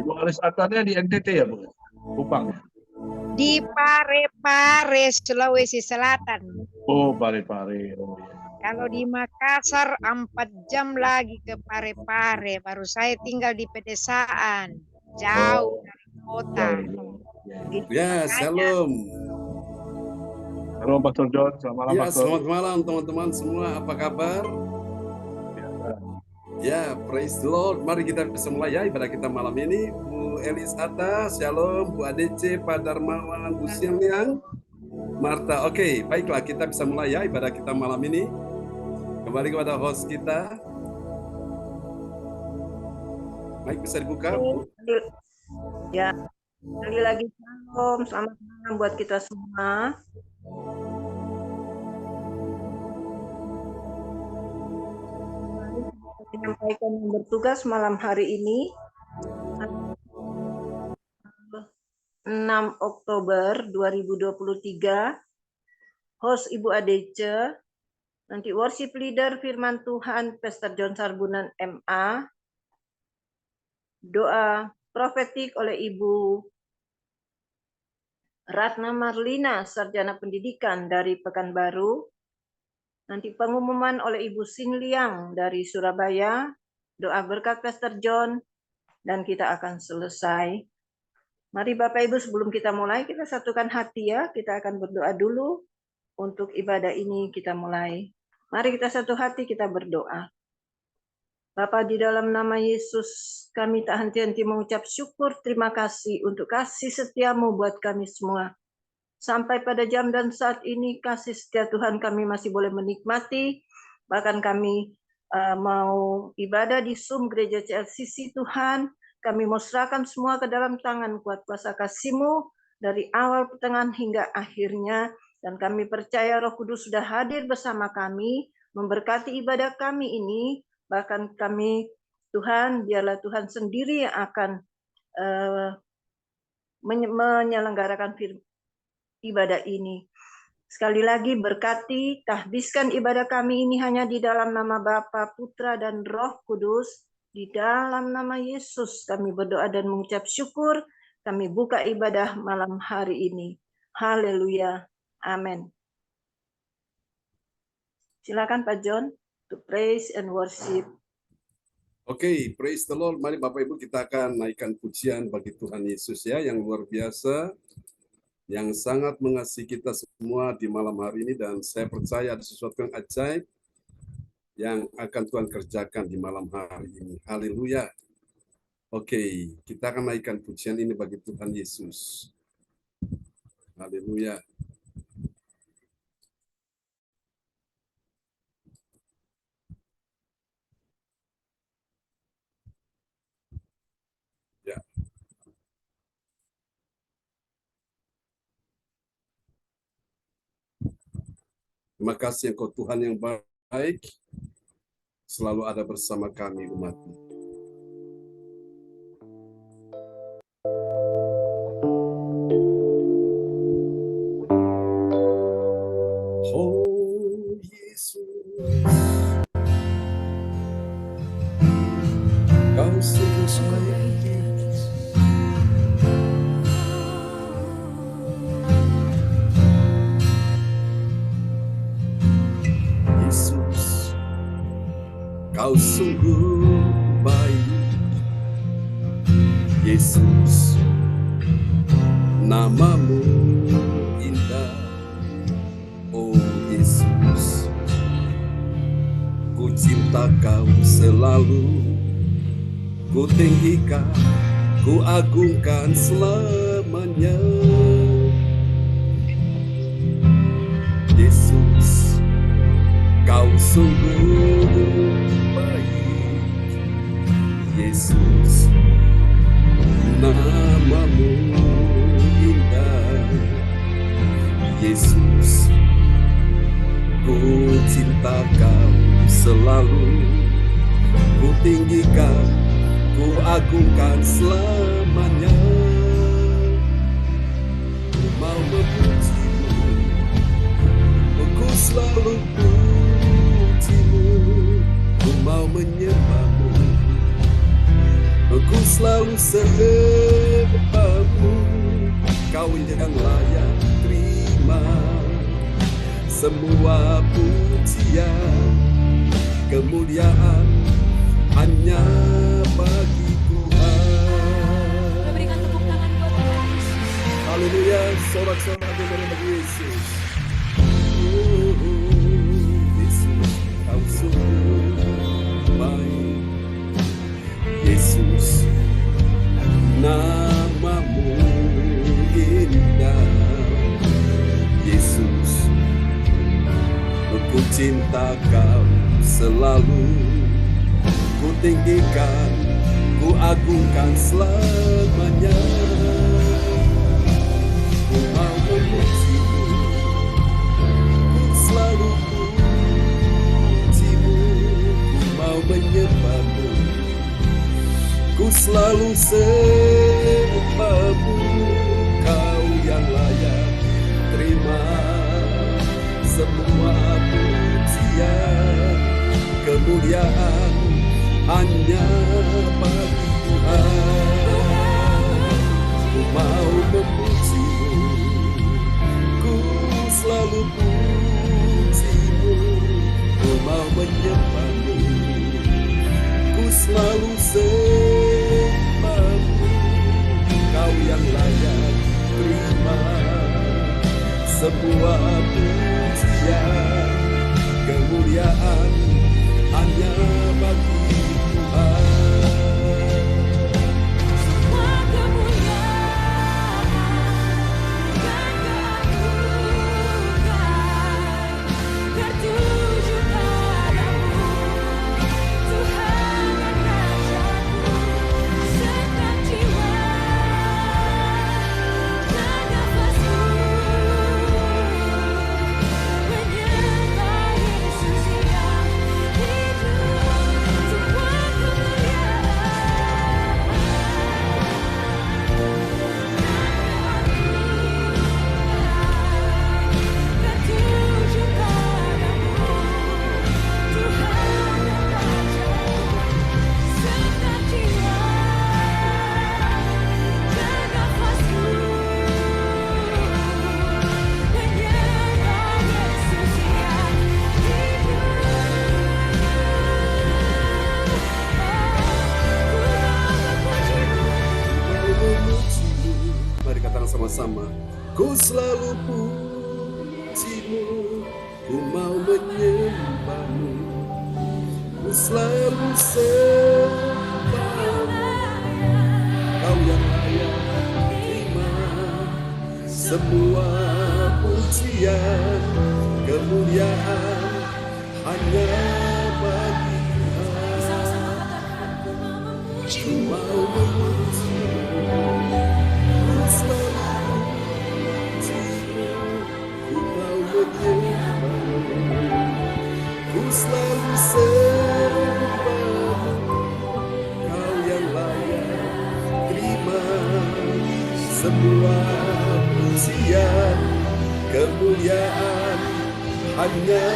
Ibu Alis Atanya di NTT ya, Bu? Kupang. Di Parepare, Sulawesi Selatan. Oh, Parepare. Oh, iya. Kalau di Makassar 4 jam lagi ke Parepare, baru saya tinggal di pedesaan, jauh dari kota. Ya, shalom. Halo Pastor John, selamat malam Ya, Pastor. selamat malam teman-teman semua. Apa kabar? Ya, praise the Lord. Mari kita bisa mulai ya ibadah kita malam ini. Bu Elis Atta, shalom. Bu ADC, Pak Darmawan, Bu Siang, Marta. Oke, baiklah kita bisa mulai ya ibadah kita malam ini. Kembali kepada host kita. Mic bisa dibuka, Bu? Ya, sekali lagi shalom, selamat malam buat kita semua. Menyampaikan yang bertugas malam hari ini 6 Oktober 2023, host Ibu Adece, nanti worship leader firman Tuhan Pastor John Sarbunan MA, doa profetik oleh Ibu Ratna Marlina, Sarjana Pendidikan dari Pekanbaru, nanti pengumuman oleh Ibu Sin Liang dari Surabaya, doa berkat Pastor John, dan kita akan selesai. Mari Bapak Ibu sebelum kita mulai, kita satukan hati ya, kita akan berdoa dulu untuk ibadah ini kita mulai. Mari kita satu hati, kita berdoa. Bapa, di dalam nama Yesus, kami tak henti-henti mengucap syukur, terima kasih untuk kasih setiamu buat kami semua. Sampai pada jam dan saat ini, kasih setia Tuhan kami masih boleh menikmati, bahkan kami mau ibadah di Zoom Gereja CLCC Tuhan, kami mau serahkan semua ke dalam tangan kuat kuasa kasih-Mu, dari awal, pertengahan, hingga akhirnya, dan kami percaya Roh Kudus sudah hadir bersama kami, memberkati ibadah kami ini, bahkan kami, Tuhan, biarlah Tuhan sendiri yang akan menyelenggarakan ibadah ini. Sekali lagi berkati, tahbiskan ibadah kami ini hanya di dalam nama Bapa, Putra, dan Roh Kudus. Di dalam nama Yesus kami berdoa dan mengucap syukur. Kami buka ibadah malam hari ini. Haleluya. Amin. Silakan Pak John to praise and worship. Oke, praise the Lord. Mari Bapak Ibu kita akan naikkan pujian bagi Tuhan Yesus ya, yang luar biasa, yang sangat mengasihi kita semua di malam hari ini, dan saya percaya ada sesuatu yang ajaib yang akan Tuhan kerjakan di malam hari ini. Haleluya. Oke, kita akan naikkan pujian ini bagi Tuhan Yesus. Haleluya. Ya. Terima kasih Engkau Tuhan yang baik, selalu ada bersama kami umat-Mu. Oh Yesus, Kau sungguh baik. Yesus, Kau sungguh baik. Yesus, namamu indah. Oh Yesus, ku cinta Kau selalu, ku tinggikan, ku agungkan selamanya. Yesus, Kau sungguh baik. Yesus, namamu indah. Yesus, ku cinta Kau selalu, ku tinggikan, ku agungkan selamanya. Ku mau memuji-Mu, ku selalu puji-Mu. Ku mau menyembah-Mu, ku selalu sembahmu, Kau yang layak terima semua pujian, kemuliaan hanya bagi Tuhan. Berikan tepuk tangan buat Tuhan Yesus. Haleluya, sorak-sorak kepada bagi Yesus. Yesus, Kau sungguh baik. Yesus, namamu indah. Yesus, ku cinta Kau selalu, ku tinggikan, ku agungkan selamanya. Ku mau memujimu, ku selalu pujimu, ku mau menyembahmu, ku selalu sembahmu. Kau yang layak terima semua pujian, kemuliaan hanya bagi Tuhan. Ku mau memujimu, ku selalu pujimu, ku mau menyembahmu, ku selalu sembahmu. Kau yang layak terima semua pujian, kemuliaan hanya bagi Tuhan. Semua kemuliaan dan keagungan tertuju padamu, Tuhan dan Rajaku. Segenap jiwa dan nafasku menyembah Yesus yang hidup. Semua kemuliaan tertuju padamu, Tuhan dan Rajaku. Segenap jiwa dan nafasku menyembah Yesus yang Memujimu, mari katakan sama-sama. Ku selalu pujimu, ku mau menyembahmu, ku selalu sembahmu. Kau yang layak terima semua pujian, kemuliaan hanya bagi Tuhan. Ku mau memujimu, ku selalu pujimu, ku mau menyembahmu, ku selalu sembahmu. Kau yang layak terima semua pujian, kemuliaan hanya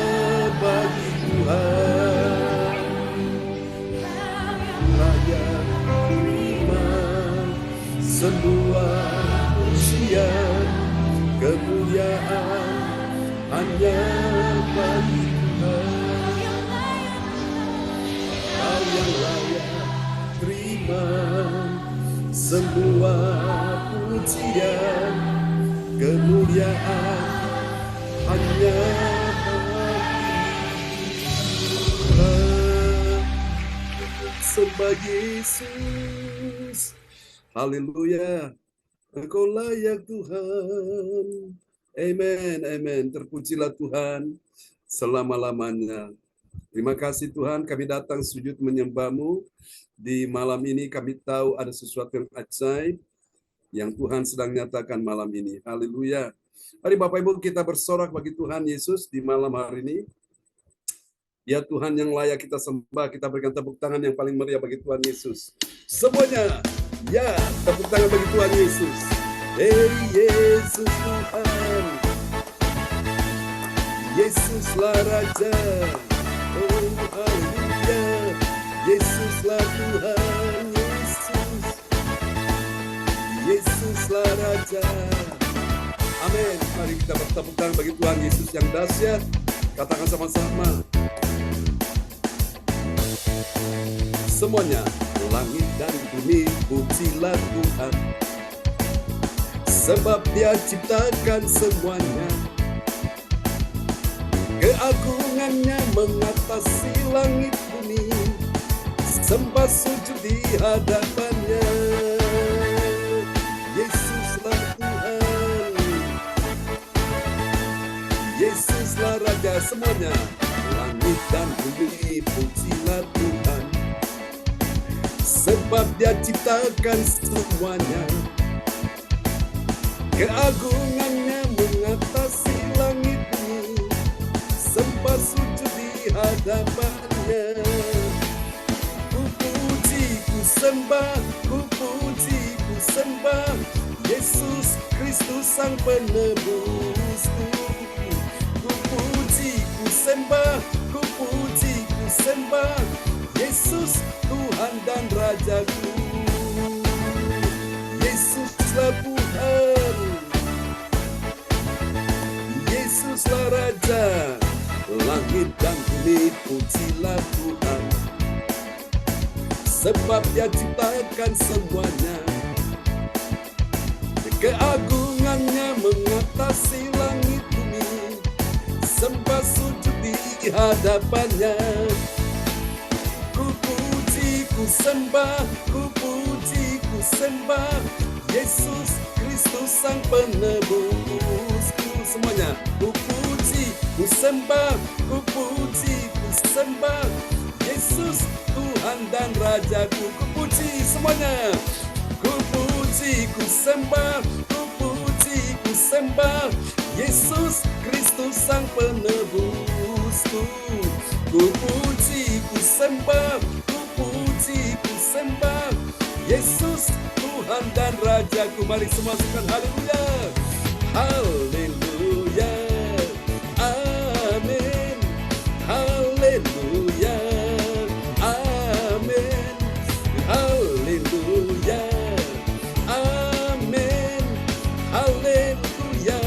bagi Tuhan. Layak terima semua pujian, kemuliaan hanya bagi Tuhan. Kau yang layak terima semua pujian, kemuliaan hanya bagi Tuhan. Sembah Yesus, haleluya, Engkau layak Tuhan. Amen, amen. Terpujilah Tuhan selama-lamanya. Terima kasih Tuhan, kami datang sujud menyembah-Mu. Di malam ini kami tahu ada sesuatu yang ajaib yang Tuhan sedang nyatakan malam ini. Haleluya. Mari Bapak Ibu kita bersorak bagi Tuhan Yesus di malam hari ini. Ya Tuhan yang layak kita sembah, kita berikan tepuk tangan yang paling meriah bagi Tuhan Yesus. Semuanya, ya tepuk tangan bagi Tuhan Yesus. Hey Yesus Tuhan, Yesuslah Raja. Oh haleluya, Yesuslah Tuhan Yesus. Raja. Amin. Mari kita bertepuk tangan bagi Tuhan Yesus yang dahsyat. Katakan sama-sama. Semuanya, langit dan bumi, pujilah Tuhan. Sebab Dia ciptakan semuanya. Keagungannya mengatasi langit bumi. Sembah sujud di hadapannya. Yesuslah Tuhan. Yesuslah Raja semuanya. Langit dan bumi, pujilah Tuhan. Sebab Dia ciptakan semuanya. Keagungannya mengatasi langit bumi. Sembah sujud di hadapannya. Ku puji, ku sembah, ku puji, ku sembah Yesus Kristus Sang Penebusku. Ku puji, ku sembah, ku puji, ku sembah Yesus Tuhan dan Rajaku. Yesuslah Tuhan, Yesuslah Raja. Langit dan bumi, pujilah Tuhan. Sebab Dia ciptakan semuanya. Keagungannya mengatasi langit bumi. Sembah sujud di hadapannya. Ku puji, ku sembah, ku puji, ku sembah Yesus Kristus Sang Penebusku. Semuanya, ku puji, ku sembah, ku puji, ku sembah Yesus Tuhan dan Rajaku. Ku puji semuanya. Ku puji, ku sembah, ku puji, ku sembah Yesus Kristus Sang Penebusku. Ku puji, ku sembah, ku puji, ku sembah Yesus Tuhan dan Rajaku. Mari semua singkat haleluya. Haleluya. Amin. Haleluya. Amin. Haleluya. Amin. Haleluya.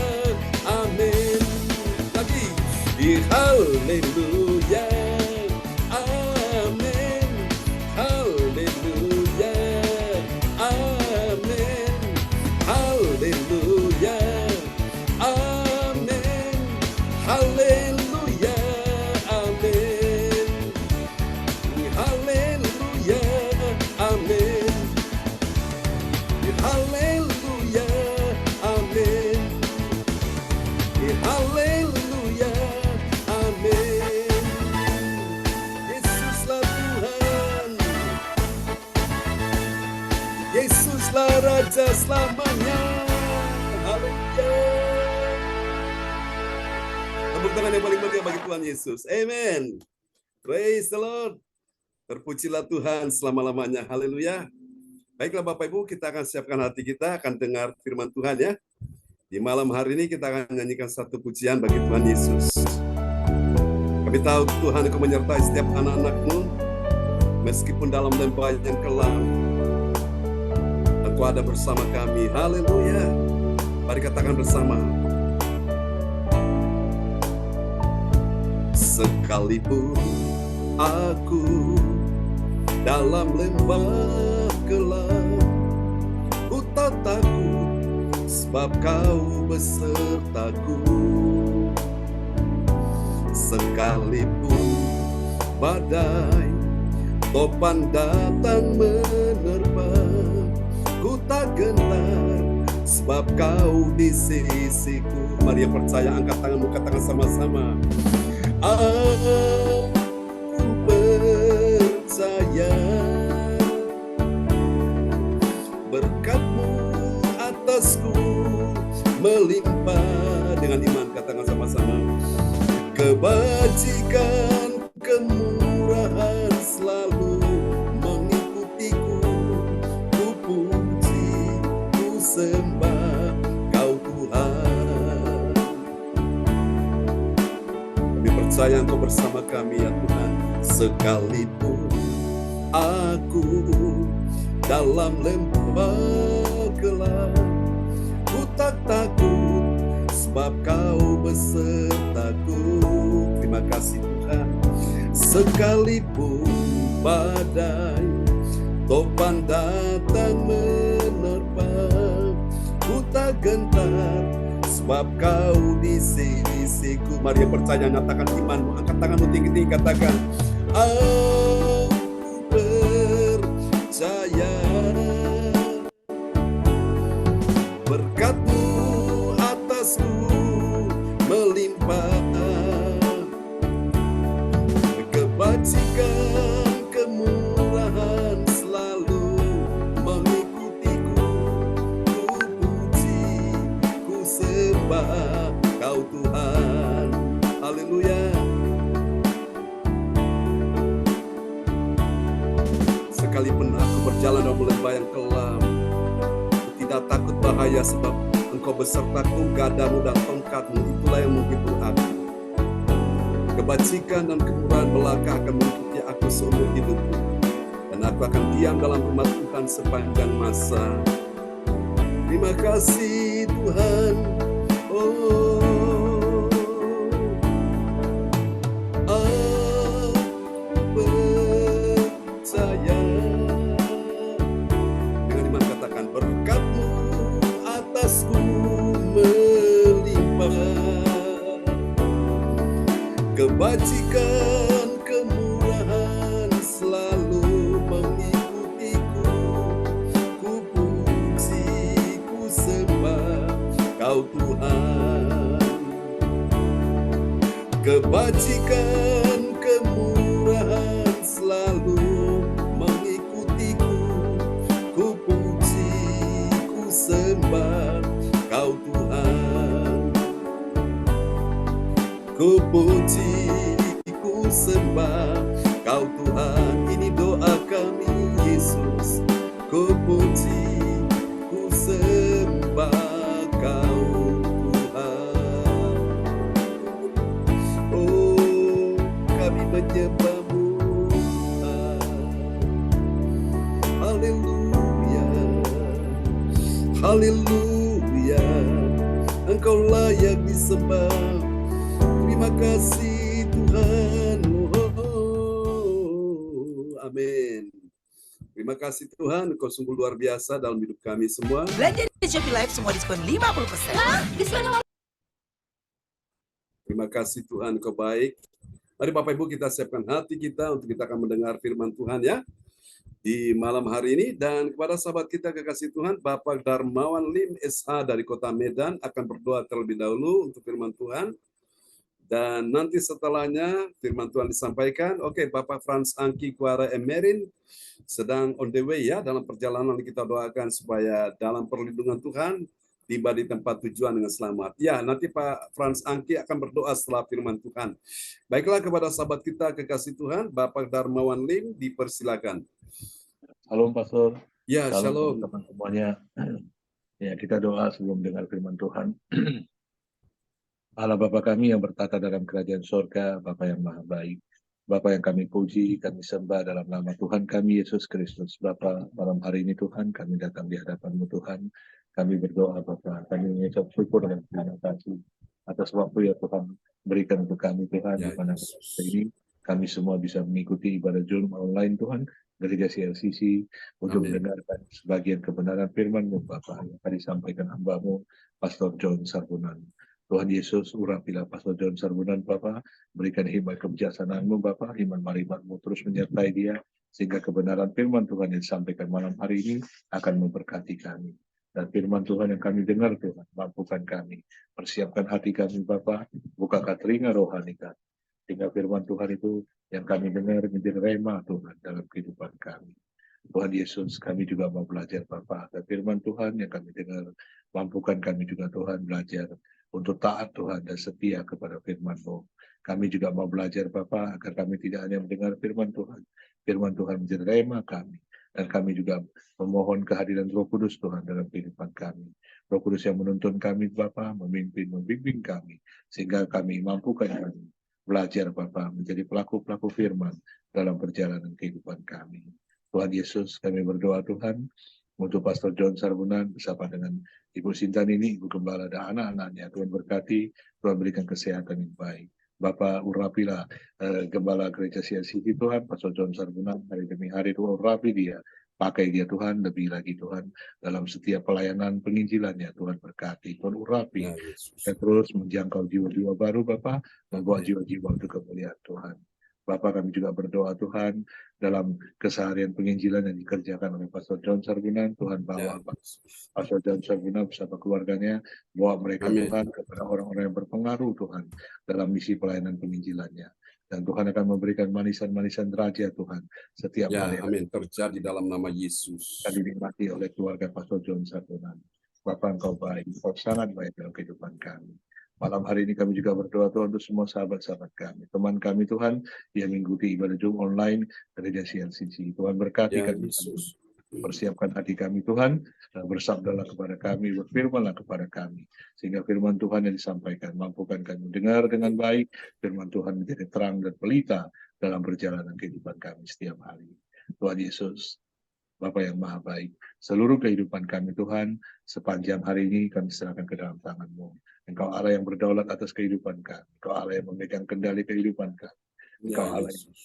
Amin. Lagi. Haleluya. Amin. Haleluya. Amin. Haleluya. Amin. Haleluya. Amin. Haleluya. Amin. Haleluya. Amin. Haleluya. Amin. Yesuslah Tuhan. Yesuslah Raja selamanya. Haleluya. Tepuk tangan yang paling meriah bagi Tuhan Yesus. Amen. Praise the Lord. Terpujilah Tuhan selama-lamanya. Haleluya. Baiklah Bapak Ibu, kita akan siapkan hati kita, akan dengar firman Tuhan ya. Di malam hari ini kita akan menyanyikan satu pujian bagi Tuhan Yesus. Kami tahu Tuhan Engkau menyertai setiap anak-anak-Mu, meskipun dalam lembah yang kelam, Engkau ada bersama kami. Haleluya. Mari katakan bersama. Sekalipun aku dalam lembah gelap, ku tak takut, sebab Kau besertaku. Sekalipun badai topan datang menerpa, ku tak gentar, sebab Kau di sisiku. Mari yang percaya angkat tanganmu, katakan sama-sama. Aku percaya berkat-Mu atasku melimpah. Dengan iman katakan sama-sama. Kebajikan, kemurahan selalu mengikutiku. Ku puji, ku sembah Kau Tuhan. Kami percaya Engkau bersama kami ya Tuhan. Sekalipun aku dalam lembah gelap, tak takut, sebab Kau besertaku. Terima kasih Tuhan. Sekalipun badai topan datang menerpa, ku tak gentar, sebab Kau di sisiku. Mari percaya, nyatakan imanmu, angkat tanganmu tinggi-tinggi, katakan, aku percaya. Berkat-Mu atasku melimpah, kebajikan, kemurahan selalu mengikutiku. Ku puji, ku sembah Kau Tuhan. Haleluya. Sekalipun aku berjalan dalam lembah yang kelam, aku tidak takut bahaya, sebab Engkau besertaku, gadamu dan tongkatmu, itulah yang menghibur aku. Kebajikan dan kemurahan belaka akan mengikuti aku seumur hidupku, dan aku akan diam dalam rumah Tuhan sepanjang masa. Terima kasih Tuhan. Oh, aku percaya. Dengan iman katakan, berkat-Mu atasku melimpah, kebajikan, kemurahan selalu mengikutiku. Ku puji, ku sembah Kau Tuhan. Kebajikan, kemurahan selalu mengikutiku. Ku puji, ku sembah Kau Tuhan. Ku puji, ku sembah Kau Tuhan. Ini doa kami Yesus. Ku puji, ku sembah Kau Tuhan. Oh, kami menyembah-Mu Tuhan. Haleluya, haleluya. Engkau layak disembah. Terima kasih Tuhan. Oh, amin. Terima kasih Tuhan, Engkau sungguh luar biasa dalam hidup kami semua. Belanja di Shopee Live semua diskon 50%. Terima kasih Tuhan, Engkau baik. Mari Bapak Ibu kita siapkan hati kita untuk kita akan mendengar firman Tuhan ya di malam hari ini. Dan kepada sahabat kita kekasih Tuhan, Bapak Darmawan Lim SH dari Kota Medan akan berdoa terlebih dahulu untuk firman Tuhan. Dan nanti setelahnya firman Tuhan disampaikan. Oke, Bapak Frans Angki Kuara Emerin sedang on the way ya, dalam perjalanan kita doakan supaya dalam perlindungan Tuhan tiba di tempat tujuan dengan selamat. Ya, nanti Pak Frans Angki akan berdoa setelah firman Tuhan. Baiklah, kepada sahabat kita kekasih Tuhan, Bapak Darmawan Lim dipersilakan. Shalom Pastor. Ya, shalom. Teman-teman semuanya. Ya, kita doa sebelum dengar firman Tuhan. Allah Bapa kami yang bertata dalam kerajaan sorga, Bapa yang maha baik, Bapa yang kami puji, kami sembah dalam nama Tuhan kami Yesus Kristus. Bapa, malam hari ini Tuhan, kami datang di hadapan-Mu Tuhan. Kami berdoa Bapa, kami mengucap syukur dan terima kasih atas waktu ya Tuhan berikan untuk kami Tuhan. Ya, Di mana ini kami semua bisa mengikuti ibadah Zoom online Tuhan, gereja CLCC, untuk Amin. mendengarkan sebagian kebenaran firman-Mu Bapa yang tadi sampaikan hamba-Mu, Pastor John Sarbunan. Tuhan Yesus, urapilah Pastor John Sarbunan, Bapa, berikan hikmat kebijaksanaan-Mu, Bapa, iman marimat-Mu terus menyertai dia, sehingga kebenaran firman Tuhan yang disampaikan malam hari ini akan memberkati kami. Dan firman Tuhan yang kami dengar, Tuhan, mampukan kami, persiapkan hati kami, Bapa, bukakan telinga rohani kami, sehingga firman Tuhan itu yang kami dengar menjadi rema Tuhan dalam kehidupan kami. Tuhan Yesus, kami juga mau belajar, Bapa, dan firman Tuhan yang kami dengar, mampukan kami juga Tuhan belajar untuk taat Tuhan dan setia kepada firman-Mu. Kami juga mau belajar Bapa agar kami tidak hanya mendengar firman Tuhan menjadi rema kami, dan kami juga memohon kehadiran Roh Kudus Tuhan dalam kehidupan kami. Roh Kudus yang menuntun kami Bapa, memimpin, membimbing kami, sehingga kami mampukan kami belajar Bapa menjadi pelaku-pelaku firman dalam perjalanan kehidupan kami. Tuhan Yesus, kami berdoa Tuhan, untuk Pastor John Sarbunan bersama dengan Ibu Sintan ini, Ibu Gembala dan anak-anaknya. Tuhan berkati, Tuhan berikan kesehatan yang baik. Bapak urapilah Gembala Gereja CLCT Tuhan, Pastor John Sarbunan, hari demi hari Tuhan urapi dia. Pakai dia Tuhan, lebih lagi Tuhan, dalam setiap pelayanan penginjilannya, Tuhan berkati, Tuhan urapi. Ya Yesus. Dan terus menjangkau jiwa-jiwa baru Bapak, membawa Amin. jiwa-jiwa untuk kemuliaan Tuhan. Bapak, kami juga berdoa Tuhan, dalam keseharian penginjilan yang dikerjakan oleh Pastor John Sarbunan, Tuhan Ya bawa Yesus. Pastor John Sarbunan bersama keluarganya, bawa mereka Amin. Tuhan kepada orang-orang yang berpengaruh Tuhan, dalam misi pelayanan penginjilannya. Dan Tuhan akan memberikan manisan-manisan derajat Tuhan, setiap Ya, hari yang amin. Terjadi dalam nama Yesus. akan dinikmati oleh keluarga Pastor John Sarbunan. Bapak, Engkau baik, Engkau sangat baik dalam kehidupan kami. Malam hari ini kami juga berdoa Tuhan untuk semua sahabat-sahabat kami, teman kami Tuhan yang mengikuti ibadah Jumat online Gereja CLCT. Tuhan berkati Ya kami, Yesus. persiapkan hati kami Tuhan, dan bersabdalah kepada kami, berfirmanlah kepada kami, sehingga firman Tuhan yang disampaikan mampukan kami dengar dengan baik, firman Tuhan menjadi terang dan pelita dalam perjalanan kehidupan kami setiap hari. Tuhan Yesus, Bapa yang maha baik, seluruh kehidupan kami Tuhan, sepanjang hari ini kami serahkan ke dalam tangan-Mu. Engkau Allah yang berdaulat atas kehidupan kami, Engkau Allah yang memegang kendali kehidupan kami, Engkau Ya Allah yang Yesus.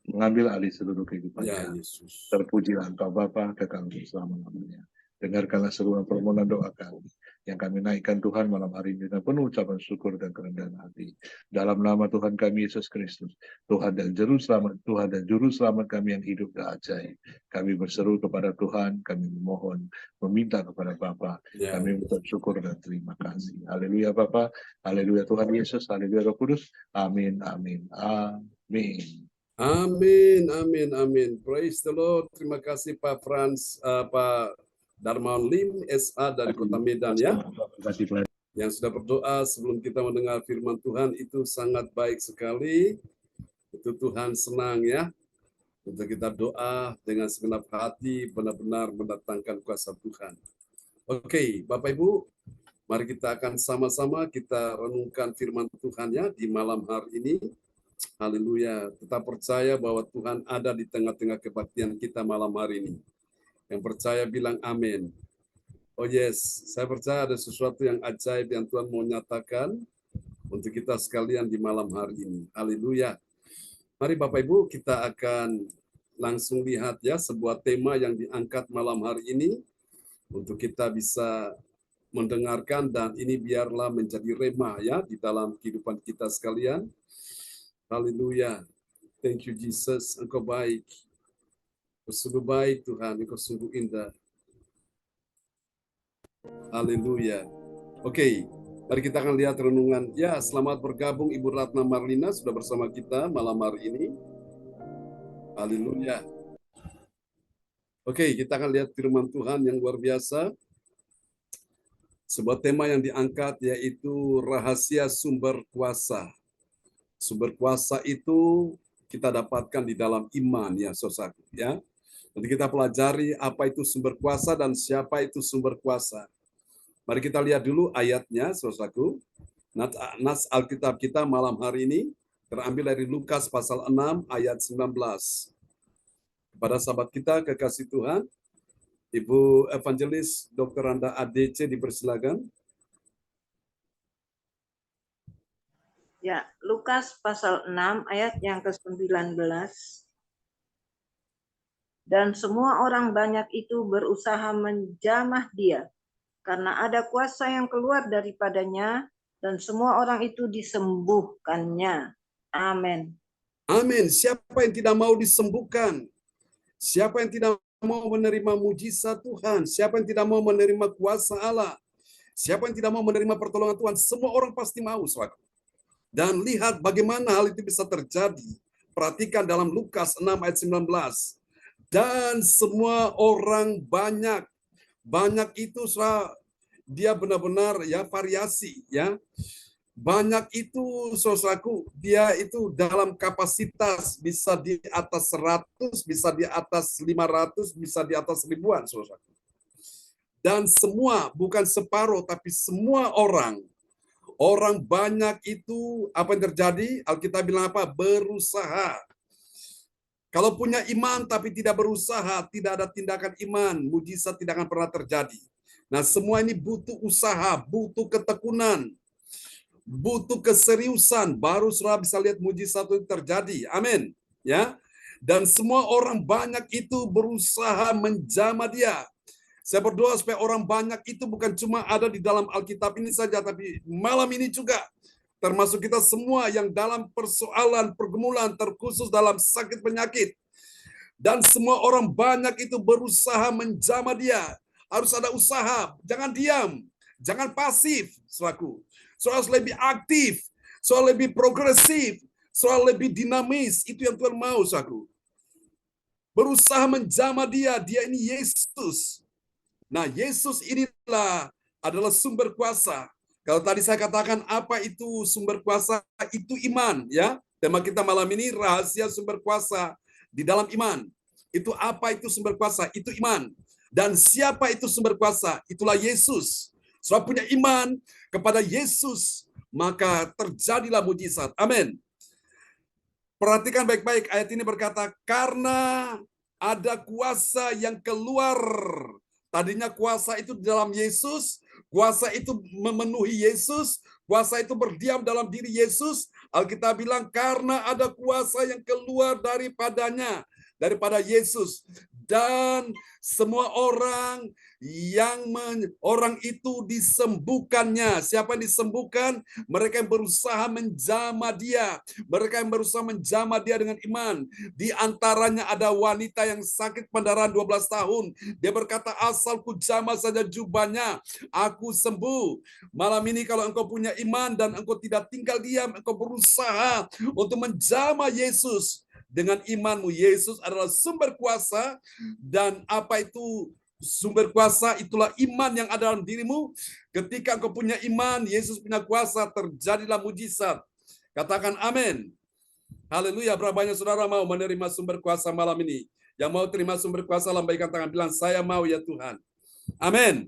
mengambil alih seluruh kehidupan Ya kami. Yesus. Terpujilah Engkau Bapa, kekal untuk selama-lamanya. Dengarkanlah seluruh permohonan doa kami yang kami naikkan Tuhan malam hari ini dengan penuh ucapan syukur dan kerendahan hati. Dalam nama Tuhan kami Yesus Kristus, Tuhan dan Juru Selamat kami yang hidup dan ajaib. Kami berseru kepada Tuhan, kami memohon, meminta kepada Bapa, Ya. kami mengucap syukur dan terima kasih. Haleluya Bapa, haleluya Tuhan Yesus, haleluya Roh Kudus. Amin, amin, amin. Amin, amin, amin. Praise the Lord. Terima kasih Pak Frans, Pak Darmawan Lim, SA dari Kota Medan ya, yang sudah berdoa sebelum kita mendengar firman Tuhan. Itu sangat baik sekali. Itu Tuhan senang ya, untuk kita doa dengan segenap hati, benar-benar mendatangkan kuasa Tuhan. Oke, Bapak Ibu, mari kita akan sama-sama kita renungkan firman Tuhan ya di malam hari ini. Haleluya. Tetap percaya bahwa Tuhan ada di tengah-tengah kebaktian kita malam hari ini. Yang percaya bilang amin. Oh yes, saya percaya ada sesuatu yang ajaib yang Tuhan mau nyatakan untuk kita sekalian di malam hari ini. Haleluya. Mari Bapak Ibu, kita akan langsung lihat ya sebuah tema yang diangkat malam hari ini untuk kita bisa mendengarkan, dan ini biarlah menjadi rema ya di dalam kehidupan kita sekalian. Haleluya. Thank you Jesus, Engkau baik. Engkau sungguh baik Tuhan, Engkau sungguh indah. Haleluya. Oke, mari kita akan lihat renungan. Ya, selamat bergabung Ibu Ratna Marlina sudah bersama kita malam hari ini. Haleluya. Oke, kita akan lihat firman Tuhan yang luar biasa. Sebuah tema yang diangkat yaitu rahasia sumber kuasa. Sumber kuasa itu kita dapatkan di dalam iman ya, saudaraku ya. Nanti kita pelajari apa itu sumber kuasa dan siapa itu sumber kuasa. Mari kita lihat dulu ayatnya, saudaraku. Nas Alkitab kita malam hari ini terambil dari Lukas pasal 6 ayat 19. Kepada sahabat kita kekasih Tuhan, Ibu Evangelis Dr. Randa ADC dipersilakan. Ya, Lukas pasal 6 ayat yang ke-19. Dan semua orang banyak itu berusaha menjamah dia, karena ada kuasa yang keluar daripadanya, dan semua orang itu disembuhkannya. Amin. Amin. Siapa yang tidak mau disembuhkan? Siapa yang tidak mau menerima mujizat Tuhan? Siapa yang tidak mau menerima kuasa Allah? Siapa yang tidak mau menerima pertolongan Tuhan? Semua orang pasti mau, saudara. Dan lihat bagaimana hal itu bisa terjadi. Perhatikan dalam Lukas 6 ayat 19. Dan semua orang banyak itu dia benar-benar ya variasi ya. Banyak itu saudaraku, dia itu dalam kapasitas bisa di atas 100, bisa di atas 500, bisa di atas ribuan saudaraku. Dan semua, bukan separuh tapi semua orang banyak itu apa yang terjadi? Alkitab bilang apa? Berusaha. Kalau punya iman tapi tidak berusaha, tidak ada tindakan iman, mujizat tidak akan pernah terjadi. Nah, semua ini butuh usaha, butuh ketekunan, butuh keseriusan, baru saudara bisa lihat mujizat itu terjadi. Amin. Ya. Dan semua orang banyak itu berusaha menjamah dia. Saya berdoa supaya orang banyak itu bukan cuma ada di dalam Alkitab ini saja, tapi malam ini juga termasuk kita semua yang dalam persoalan pergumulan, terkhusus dalam sakit penyakit. Dan semua orang banyak itu berusaha menjamah dia. Harus ada usaha, jangan diam, jangan pasif, saudaraku. Soal lebih aktif, soal lebih progresif, soal lebih dinamis, itu yang Tuhan mau, saudaraku. Berusaha menjamah dia, dia ini Yesus. Nah, Yesus inilah adalah sumber kuasa. Kalau tadi saya katakan apa itu sumber kuasa? Itu iman, ya. Tema kita malam ini rahasia sumber kuasa di dalam iman. Itu apa itu sumber kuasa? Itu iman. Dan siapa itu sumber kuasa? Itulah Yesus. Sebab punya iman kepada Yesus, maka terjadilah mujizat. Amin. Perhatikan baik-baik, ayat ini berkata, karena ada kuasa yang keluar. Tadinya kuasa itu di dalam Yesus, kuasa itu memenuhi Yesus, kuasa itu berdiam dalam diri Yesus. Alkitab bilang karena ada kuasa yang keluar daripadanya, daripada Yesus. Dan semua orang orang itu disembuhkannya. Siapa yang disembuhkan? Mereka yang berusaha menjamah dia. Mereka yang berusaha menjamah dia dengan iman. Di antaranya ada wanita yang sakit pendarahan 12 tahun. Dia berkata, asal ku jamah saja jubahnya, aku sembuh. Malam ini kalau engkau punya iman dan engkau tidak tinggal diam, engkau berusaha untuk menjamah Yesus. Dengan imanmu, Yesus adalah sumber kuasa. Dan apa itu sumber kuasa? Itulah iman yang ada dalam dirimu. Ketika engkau punya iman, Yesus punya kuasa, terjadilah mujizat. Katakan amin. Haleluya. Berapa banyak saudara mau menerima sumber kuasa malam ini? Yang mau terima sumber kuasa, lambaikan tangan, bilang, saya mau ya Tuhan. Amin.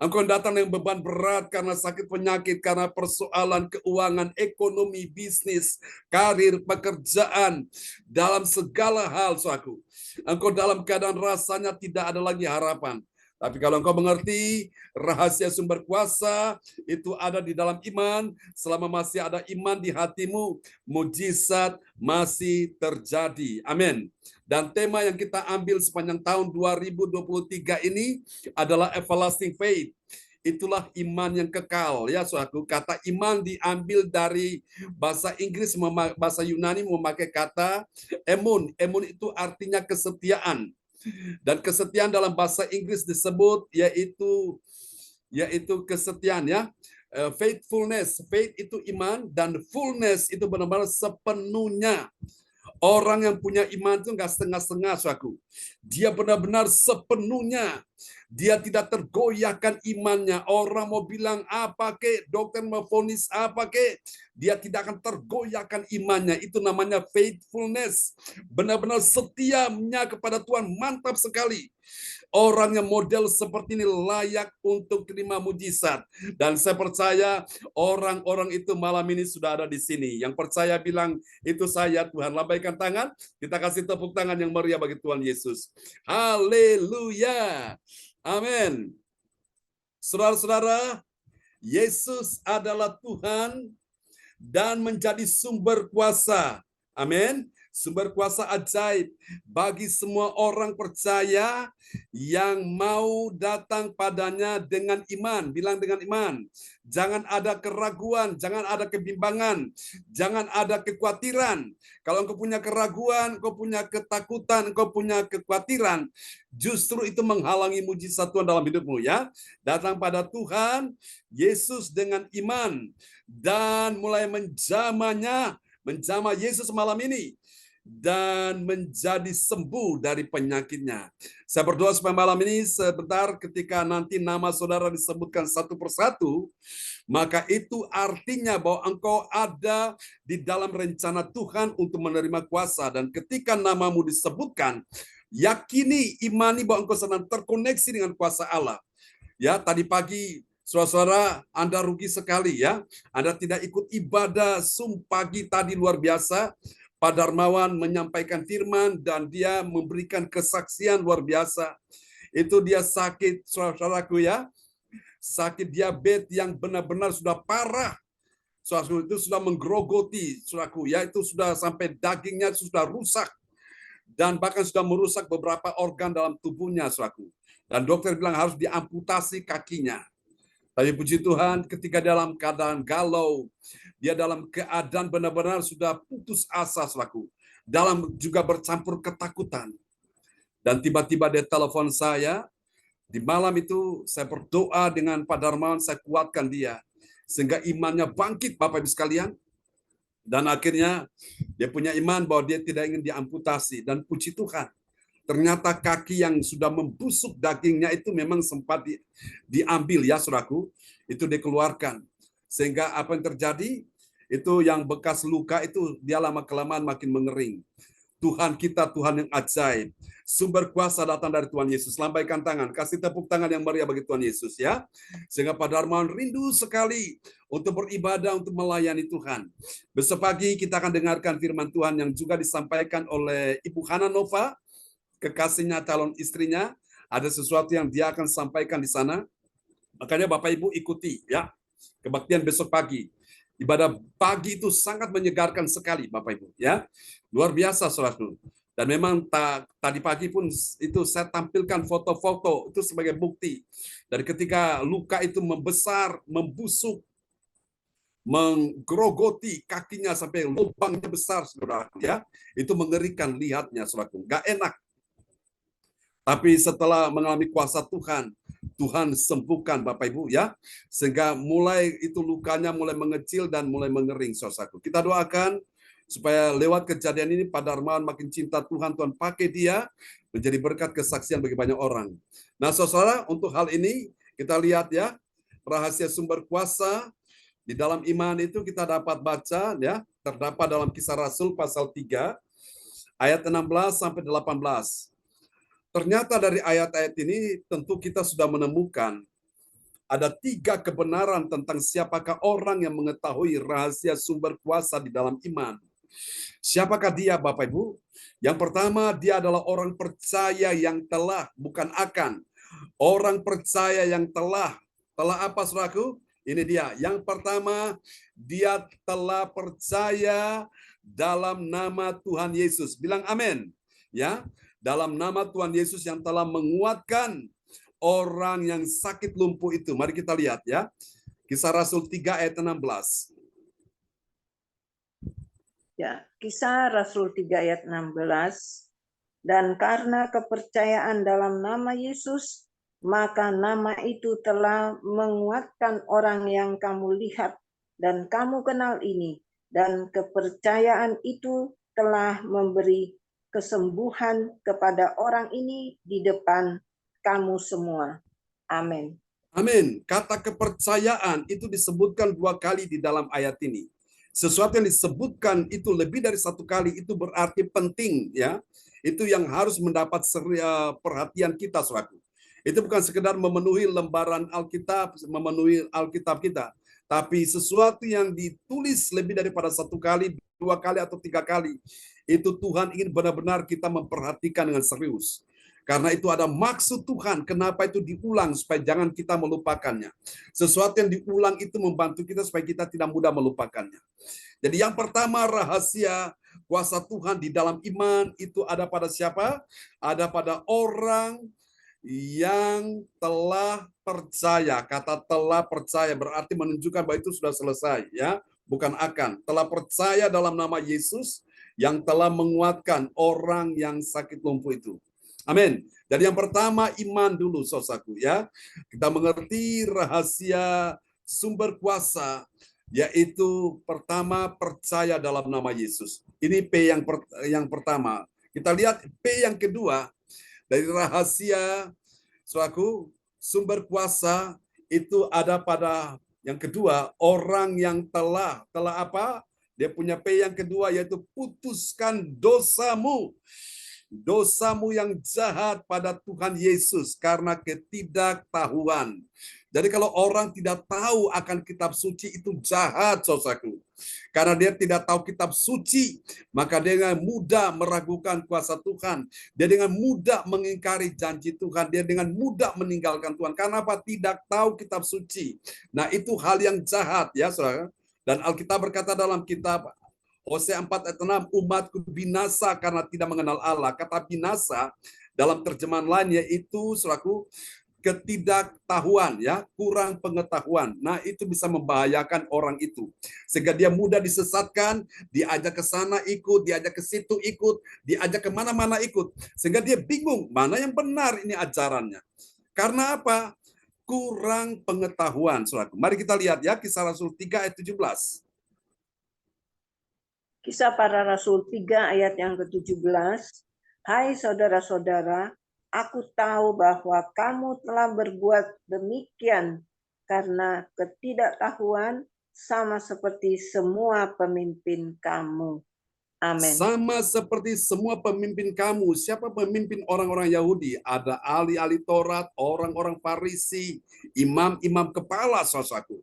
Engkau datang dengan beban berat karena sakit penyakit, karena persoalan keuangan, ekonomi, bisnis, karir, pekerjaan, dalam segala hal, saudaraku. Engkau dalam keadaan rasanya tidak ada lagi harapan. Tapi kalau engkau mengerti rahasia sumber kuasa itu ada di dalam iman, selama masih ada iman di hatimu, mujizat masih terjadi. Amin. Dan tema yang kita ambil sepanjang tahun 2023 ini adalah everlasting faith. Itulah iman yang kekal, ya saudaraku. Kata iman diambil dari bahasa Inggris, bahasa Yunani memakai kata emun. Emun itu artinya kesetiaan. Dan kesetiaan dalam bahasa Inggris disebut yaitu kesetiaan, ya. Faithfulness. Faith itu iman dan fullness itu benar-benar sepenuhnya. Orang yang punya iman itu nggak setengah-setengah, saudaraku. Dia benar-benar sepenuhnya. Dia tidak tergoyahkan imannya. Orang mau bilang apa kek, dokter mau vonis apa kek, dia tidak akan tergoyahkan imannya. Itu namanya faithfulness. Benar-benar setianya kepada Tuhan. Mantap sekali. Orang yang model seperti ini layak untuk terima mujizat. Dan saya percaya orang-orang itu malam ini sudah ada di sini. Yang percaya bilang, itu saya Tuhan. Lambaikan tangan, kita kasih tepuk tangan yang meriah bagi Tuhan Yesus. Haleluya. Amin. Saudara-saudara, Yesus adalah Tuhan dan menjadi sumber kuasa. Amin. Sumber kuasa ajaib bagi semua orang percaya yang mau datang padanya dengan iman. Bilang dengan iman. Jangan ada keraguan, jangan ada kebimbangan, jangan ada kekhawatiran. Kalau engkau punya keraguan, engkau punya ketakutan, engkau punya kekhawatiran, justru itu menghalangi mujizat Tuhan dalam hidupmu, ya. Datang pada Tuhan Yesus dengan iman dan mulai menjamah Yesus malam ini dan menjadi sembuh dari penyakitnya. Saya berdoa supaya malam ini sebentar ketika nanti nama saudara disebutkan satu persatu, maka itu artinya bahwa engkau ada di dalam rencana Tuhan untuk menerima kuasa. Dan ketika namamu disebutkan, yakini, imani bahwa engkau sedang terkoneksi dengan kuasa Allah. Ya, tadi pagi saudara, Anda rugi sekali, ya. Anda tidak ikut ibadah pagi tadi luar biasa. Pak Darmawan menyampaikan firman dan dia memberikan kesaksian luar biasa. Itu dia sakit, saudaraku ya. Sakit diabetes yang benar-benar sudah parah. Saudaraku itu sudah menggerogoti, saudaraku ya, itu sudah sampai dagingnya sudah rusak. Dan bahkan sudah merusak beberapa organ dalam tubuhnya, saudaraku. Dan dokter bilang harus diamputasi kakinya. Tapi puji Tuhan ketika dalam keadaan galau, dia dalam keadaan benar-benar sudah putus asa, saudaraku. Dalam juga bercampur ketakutan. Dan tiba-tiba dia telepon saya. Di malam itu saya berdoa dengan Pak Darmawan, saya kuatkan dia. Sehingga imannya bangkit, Bapak Ibu sekalian. Dan akhirnya dia punya iman bahwa dia tidak ingin diamputasi. Dan puji Tuhan, ternyata kaki yang sudah membusuk dagingnya itu memang sempat diambil ya saudaraku, itu dikeluarkan. Sehingga apa yang terjadi, itu yang bekas luka itu dia lama-kelamaan makin mengering. Tuhan kita Tuhan yang ajaib. Sumber kuasa datang dari Tuhan Yesus. Lambaikan tangan, kasih tepuk tangan yang meriah bagi Tuhan Yesus ya. Sehingga Pak Darmawan rindu sekali untuk beribadah, untuk melayani Tuhan. Besok pagi kita akan dengarkan firman Tuhan yang juga disampaikan oleh Ibu Hana Nova, kekasihnya, calon istrinya. Ada sesuatu yang dia akan sampaikan di sana. Makanya Bapak Ibu ikuti ya kebaktian besok pagi. Ibadah pagi itu sangat menyegarkan sekali Bapak Ibu ya. Luar biasa saudaraku. Dan memang tadi pagi pun itu saya tampilkan foto-foto itu sebagai bukti. Dari ketika luka itu membesar, membusuk, menggerogoti kakinya sampai lubangnya besar saudara ya. Itu mengerikan lihatnya saudaraku. Gak enak. Tapi setelah mengalami kuasa Tuhan, Tuhan sembuhkan Bapak Ibu ya. Sehingga mulai itu lukanya mulai mengecil dan mulai mengering saudaraku. Kita doakan supaya lewat kejadian ini Pak Darmawan makin cinta Tuhan, Tuhan pakai dia menjadi berkat kesaksian bagi banyak orang. Nah saudara, untuk hal ini kita lihat ya, rahasia sumber kuasa di dalam iman itu kita dapat baca ya, terdapat dalam Kisah Rasul pasal 3 ayat 16 sampai 18. Ternyata dari ayat-ayat ini tentu kita sudah menemukan ada 3 kebenaran tentang siapakah orang yang mengetahui rahasia sumber kuasa di dalam iman. Siapakah dia Bapak Ibu? Yang pertama, dia adalah orang percaya yang telah, bukan akan. Orang percaya yang telah. Telah apa saudaraku? Ini dia. Yang pertama, dia telah percaya dalam nama Tuhan Yesus. Bilang amin. Ya. Dalam nama Tuhan Yesus yang telah menguatkan orang yang sakit lumpuh itu. Mari kita lihat ya. Kisah Rasul 3 ayat 16. Ya, Kisah Rasul 3 ayat 16. Dan karena kepercayaan dalam nama Yesus, maka nama itu telah menguatkan orang yang kamu lihat dan kamu kenal ini. Dan kepercayaan itu telah memberi kesembuhan kepada orang ini di depan kamu semua. Amin. Amin. Kata kepercayaan itu disebutkan 2 kali di dalam ayat ini. Sesuatu yang disebutkan itu lebih dari 1 kali itu berarti penting ya. Itu yang harus mendapat perhatian kita saudaraku. Itu bukan sekedar memenuhi lembaran Alkitab, memenuhi Alkitab kita, tapi sesuatu yang ditulis lebih daripada 1 kali, 2 kali atau 3 kali. Itu Tuhan ingin benar-benar kita memperhatikan dengan serius. Karena itu ada maksud Tuhan, kenapa itu diulang supaya jangan kita melupakannya. Sesuatu yang diulang itu membantu kita supaya kita tidak mudah melupakannya. Jadi yang pertama rahasia kuasa Tuhan di dalam iman itu ada pada siapa? Ada pada orang yang telah percaya. Kata telah percaya berarti menunjukkan bahwa itu sudah selesai ya, bukan akan. Telah percaya dalam nama Yesus yang telah menguatkan orang yang sakit lumpuh itu. Amin. Jadi yang pertama iman dulu saudaraku ya. Kita mengerti rahasia sumber kuasa yaitu pertama percaya dalam nama Yesus. Ini P yang pertama. Kita lihat P yang kedua dari rahasia saudaraku sumber kuasa itu ada pada yang kedua orang yang telah apa? Dia punya P yang kedua yaitu putuskan dosamu. dosamu yang jahat pada Tuhan Yesus karena ketidaktahuan. Jadi kalau orang tidak tahu akan kitab suci itu jahat, saudaraku. Karena dia tidak tahu kitab suci, maka dia dengan mudah meragukan kuasa Tuhan. Dia dengan mudah mengingkari janji Tuhan. Dia dengan mudah meninggalkan Tuhan. Karena apa? Tidak tahu kitab suci. Nah, itu hal yang jahat ya, saudara. Dan Alkitab berkata dalam kitab Hosea 4 ayat 6, umatku binasa karena tidak mengenal Allah. Kata binasa dalam terjemahan lain yaitu saudaraku ketidaktahuan ya, kurang pengetahuan. Nah, itu bisa membahayakan orang itu. Sehingga dia mudah disesatkan, diajak ke sana ikut, diajak ke situ ikut, diajak ke mana-mana ikut. Sehingga dia bingung mana yang benar ini ajarannya. Karena apa? Kurang pengetahuan, saudaraku. Mari kita lihat ya, Kisah Rasul 3 ayat 17. Kisah Para Rasul 3 ayat yang ke-17. Hai saudara-saudara, aku tahu bahwa kamu telah berbuat demikian karena ketidaktahuan sama seperti semua pemimpin kamu. Amin. Sama seperti semua pemimpin kamu. Siapa pemimpin orang-orang Yahudi? Ada ahli-ahli Taurat, orang-orang Farisi, imam-imam kepala, saudaraku.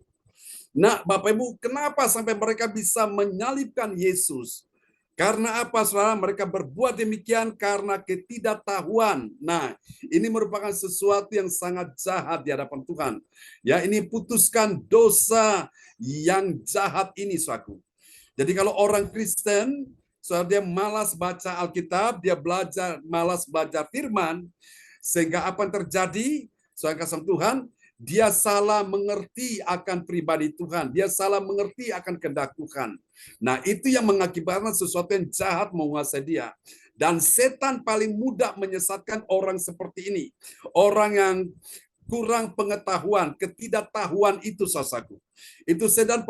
Nah, Bapak Ibu, kenapa sampai mereka bisa menyalibkan Yesus? Karena apa, saudara? Mereka berbuat demikian karena ketidaktahuan. Nah, ini merupakan sesuatu yang sangat jahat di hadapan Tuhan. Ya, ini putuskan dosa yang jahat ini, saudaraku. Jadi kalau orang Kristen, saudara, dia malas baca Alkitab, dia malas belajar firman, sehingga apa yang terjadi? Saudara kasih Tuhan, dia salah mengerti akan pribadi Tuhan. Dia salah mengerti akan kehendak Tuhan. Nah, itu yang mengakibatkan sesuatu yang jahat menguasai dia. Dan setan paling mudah menyesatkan orang seperti ini. Orang yang kurang pengetahuan, ketidaktahuan itu, saudaraku. Itu setan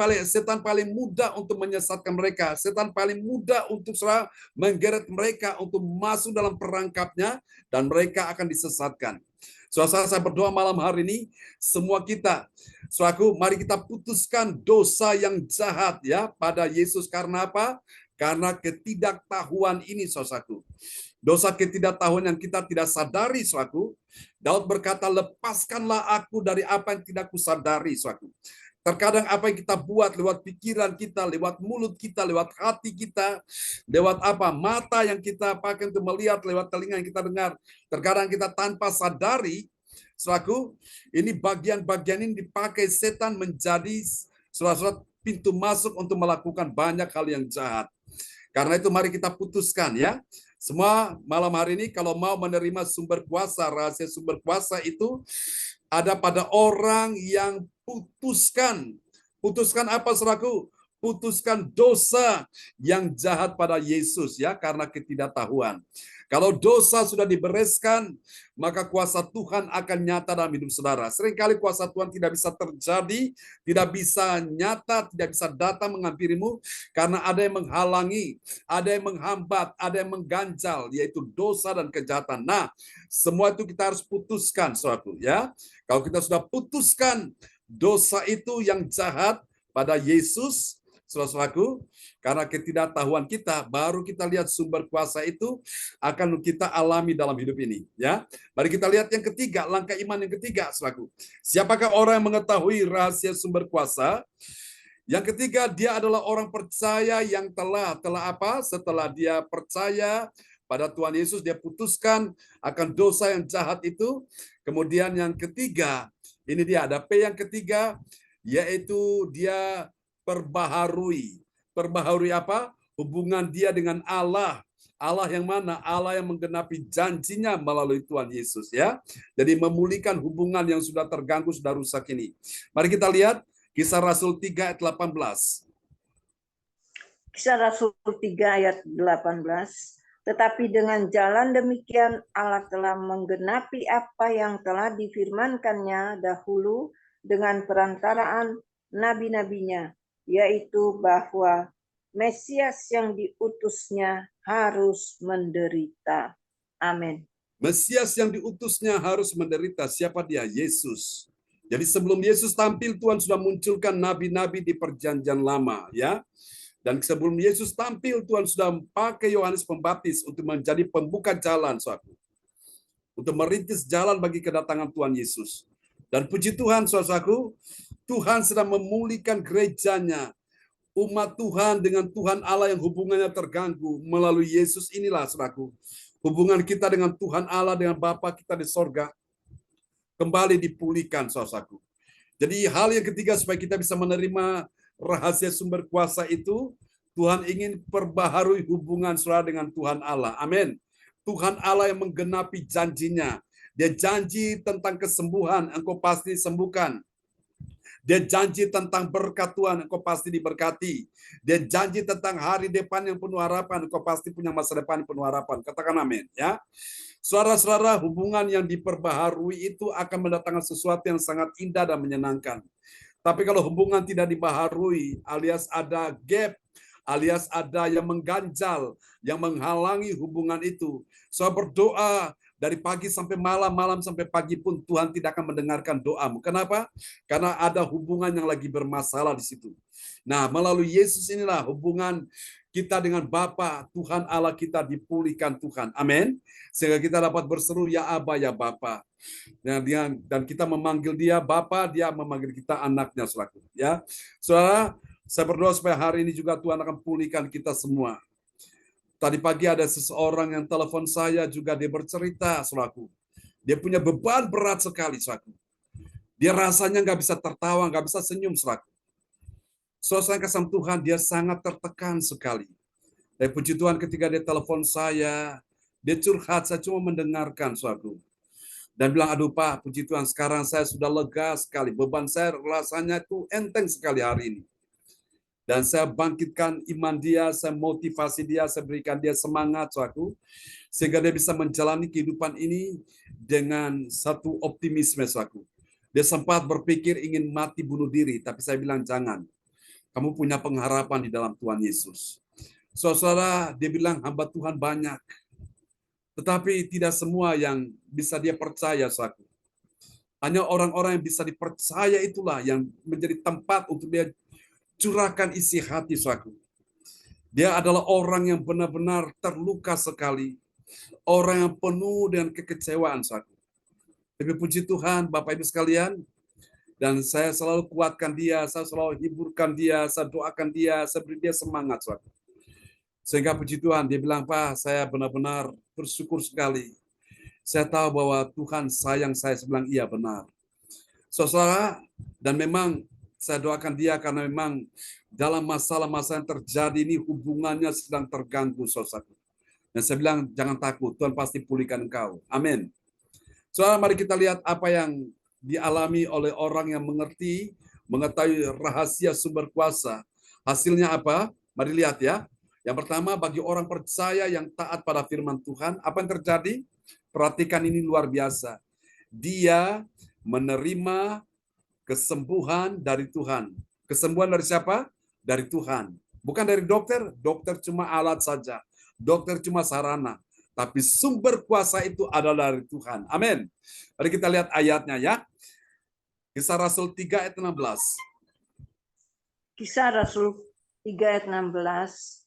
paling mudah untuk menyesatkan mereka. Setan paling mudah untuk menggeret mereka untuk masuk dalam perangkapnya dan mereka akan disesatkan. Saudara, saya berdoa malam hari ini, semua kita, saudaraku, mari kita putuskan dosa yang jahat ya pada Yesus. Karena apa? Karena ketidaktahuan ini, saudaraku. Dosa ketidaktahuan yang kita tidak sadari, saudaraku. Daud berkata, lepaskanlah aku dari apa yang tidak kusadari, saudaraku. Terkadang apa yang kita buat lewat pikiran kita, lewat mulut kita, lewat hati kita, lewat apa mata yang kita pakai untuk melihat, lewat telinga yang kita dengar. Terkadang kita tanpa sadari, saudaraku, ini bagian-bagian ini dipakai setan menjadi suatu pintu masuk untuk melakukan banyak hal yang jahat. Karena itu mari kita putuskan ya. Semua malam hari ini kalau mau menerima sumber kuasa, rahasia sumber kuasa itu ada pada orang yang putuskan. Putuskan apa, saudaraku? Putuskan dosa yang jahat pada Yesus ya, karena ketidaktahuan. Kalau dosa sudah dibereskan, maka kuasa Tuhan akan nyata dalam hidup saudara. Seringkali kuasa Tuhan tidak bisa terjadi, tidak bisa nyata, tidak bisa datang menghampirimu, karena ada yang menghalangi, ada yang menghambat, ada yang mengganjal, yaitu dosa dan kejahatan. Nah, semua itu kita harus putuskan, saudaraku ya. Kalau kita sudah putuskan dosa itu yang jahat pada Yesus, saudaraku, karena ketidaktahuan kita, baru kita lihat sumber kuasa itu akan kita alami dalam hidup ini. Ya, mari kita lihat yang ketiga, langkah iman yang ketiga, saudaraku. Siapakah orang yang mengetahui rahasia sumber kuasa? Yang ketiga, dia adalah orang percaya yang telah apa? Setelah dia percaya pada Tuhan Yesus, dia putuskan akan dosa yang jahat itu. Kemudian yang ketiga, ini dia ada P yang ketiga, yaitu dia perbaharui. Perbaharui apa? Hubungan dia dengan Allah. Allah yang mana? Allah yang menggenapi janjinya melalui Tuhan Yesus ya. Jadi memulihkan hubungan yang sudah terganggu, sudah rusak ini. Mari kita lihat Kisah Rasul 3 ayat 18. Kisah Rasul 3 ayat 18. Tetapi dengan jalan demikian Allah telah menggenapi apa yang telah difirmankannya dahulu dengan perantaraan nabi-nabinya, yaitu bahwa Mesias yang diutusnya harus menderita. Amin. Mesias yang diutusnya harus menderita. Siapa dia? Yesus. Jadi sebelum Yesus tampil, Tuhan sudah munculkan nabi-nabi di perjanjian lama, ya. Dan sebelum Yesus tampil, Tuhan sudah pakai Yohanes Pembaptis untuk menjadi pembuka jalan, saudaraku. Untuk merintis jalan bagi kedatangan Tuhan Yesus. Dan puji Tuhan, saudaraku, Tuhan sedang memulihkan gerejanya, umat Tuhan dengan Tuhan Allah yang hubungannya terganggu melalui Yesus inilah, saudaraku. Hubungan kita dengan Tuhan Allah, dengan Bapa kita di sorga, kembali dipulihkan, saudaraku. Jadi hal yang ketiga supaya kita bisa menerima rahasia sumber kuasa itu, Tuhan ingin perbaharui hubungan saudara dengan Tuhan Allah. Amin. Tuhan Allah yang menggenapi janjinya. Dia janji tentang kesembuhan, engkau pasti sembuhkan. Dia janji tentang berkat Tuhan, engkau pasti diberkati. Dia janji tentang hari depan yang penuh harapan, engkau pasti punya masa depan yang penuh harapan. Katakan amin, ya. Saudara-saudara, hubungan yang diperbaharui itu akan mendatangkan sesuatu yang sangat indah dan menyenangkan. Tapi kalau hubungan tidak dibaharui, alias ada gap, alias ada yang mengganjal, yang menghalangi hubungan itu. Saya berdoa dari pagi sampai malam, malam sampai pagi pun Tuhan tidak akan mendengarkan doamu. Kenapa? Karena ada hubungan yang lagi bermasalah di situ. Nah, melalui Yesus inilah hubungan kita dengan Bapa, Tuhan Allah kita dipulihkan Tuhan. Amin. Sehingga kita dapat berseru, ya Aba, ya Bapa. Dan kita memanggil dia Bapa, dia memanggil kita anaknya, saudaraku. Ya, saudara, saya berdoa supaya hari ini juga Tuhan akan pulihkan kita semua. Tadi pagi ada seseorang yang telepon saya juga, dia bercerita, saudaraku. Dia punya beban berat sekali, saudaraku. Dia rasanya nggak bisa tertawa, nggak bisa senyum, saudaraku. Saya kasih Tuhan, dia sangat tertekan sekali. Dan puji Tuhan ketika dia telepon saya, dia curhat, saya cuma mendengarkan, saudaraku. Dan bilang, aduh Pak, puji Tuhan sekarang saya sudah lega sekali. Beban saya rasanya itu enteng sekali hari ini. Dan saya bangkitkan iman dia, saya motivasi dia, saya berikan dia semangat, saudaraku. Sehingga dia bisa menjalani kehidupan ini dengan satu optimisme, saudaraku. Dia sempat berpikir ingin mati bunuh diri, tapi saya bilang jangan. Kamu punya pengharapan di dalam Tuhan Yesus. Saudara, dia bilang hamba Tuhan banyak. Tetapi tidak semua yang bisa dia percaya, saudaraku. Hanya orang-orang yang bisa dipercaya itulah yang menjadi tempat untuk dia curahkan isi hati, saudaraku. Dia adalah orang yang benar-benar terluka sekali. Orang yang penuh dengan kekecewaan, saudaraku. Tapi puji Tuhan, Bapak Ibu sekalian, dan saya selalu kuatkan dia, saya selalu hiburkan dia, saya doakan dia, saya beri dia semangat, saudaraku. Sehingga puji Tuhan, dia bilang, Pak, saya benar-benar bersyukur sekali. Saya tahu bahwa Tuhan sayang saya, bilang iya benar. Saudara, dan memang saya doakan dia karena memang dalam masalah-masalah yang terjadi ini hubungannya sedang terganggu, saudara. Dan saya bilang, jangan takut, Tuhan pasti pulihkan engkau. Amin. Saudara, mari kita lihat apa yang dialami oleh orang yang mengetahui rahasia sumber kuasa. Hasilnya apa? Mari lihat ya. Yang pertama, bagi orang percaya yang taat pada firman Tuhan, apa yang terjadi? Perhatikan ini luar biasa. Dia menerima kesembuhan dari Tuhan. Kesembuhan dari siapa? Dari Tuhan. Bukan dari dokter. Dokter cuma alat saja. Dokter cuma sarana. Tapi sumber kuasa itu adalah dari Tuhan. Amin. Mari kita lihat ayatnya ya. Kisah Rasul 3 ayat 16. Kisah Rasul 3 ayat 16.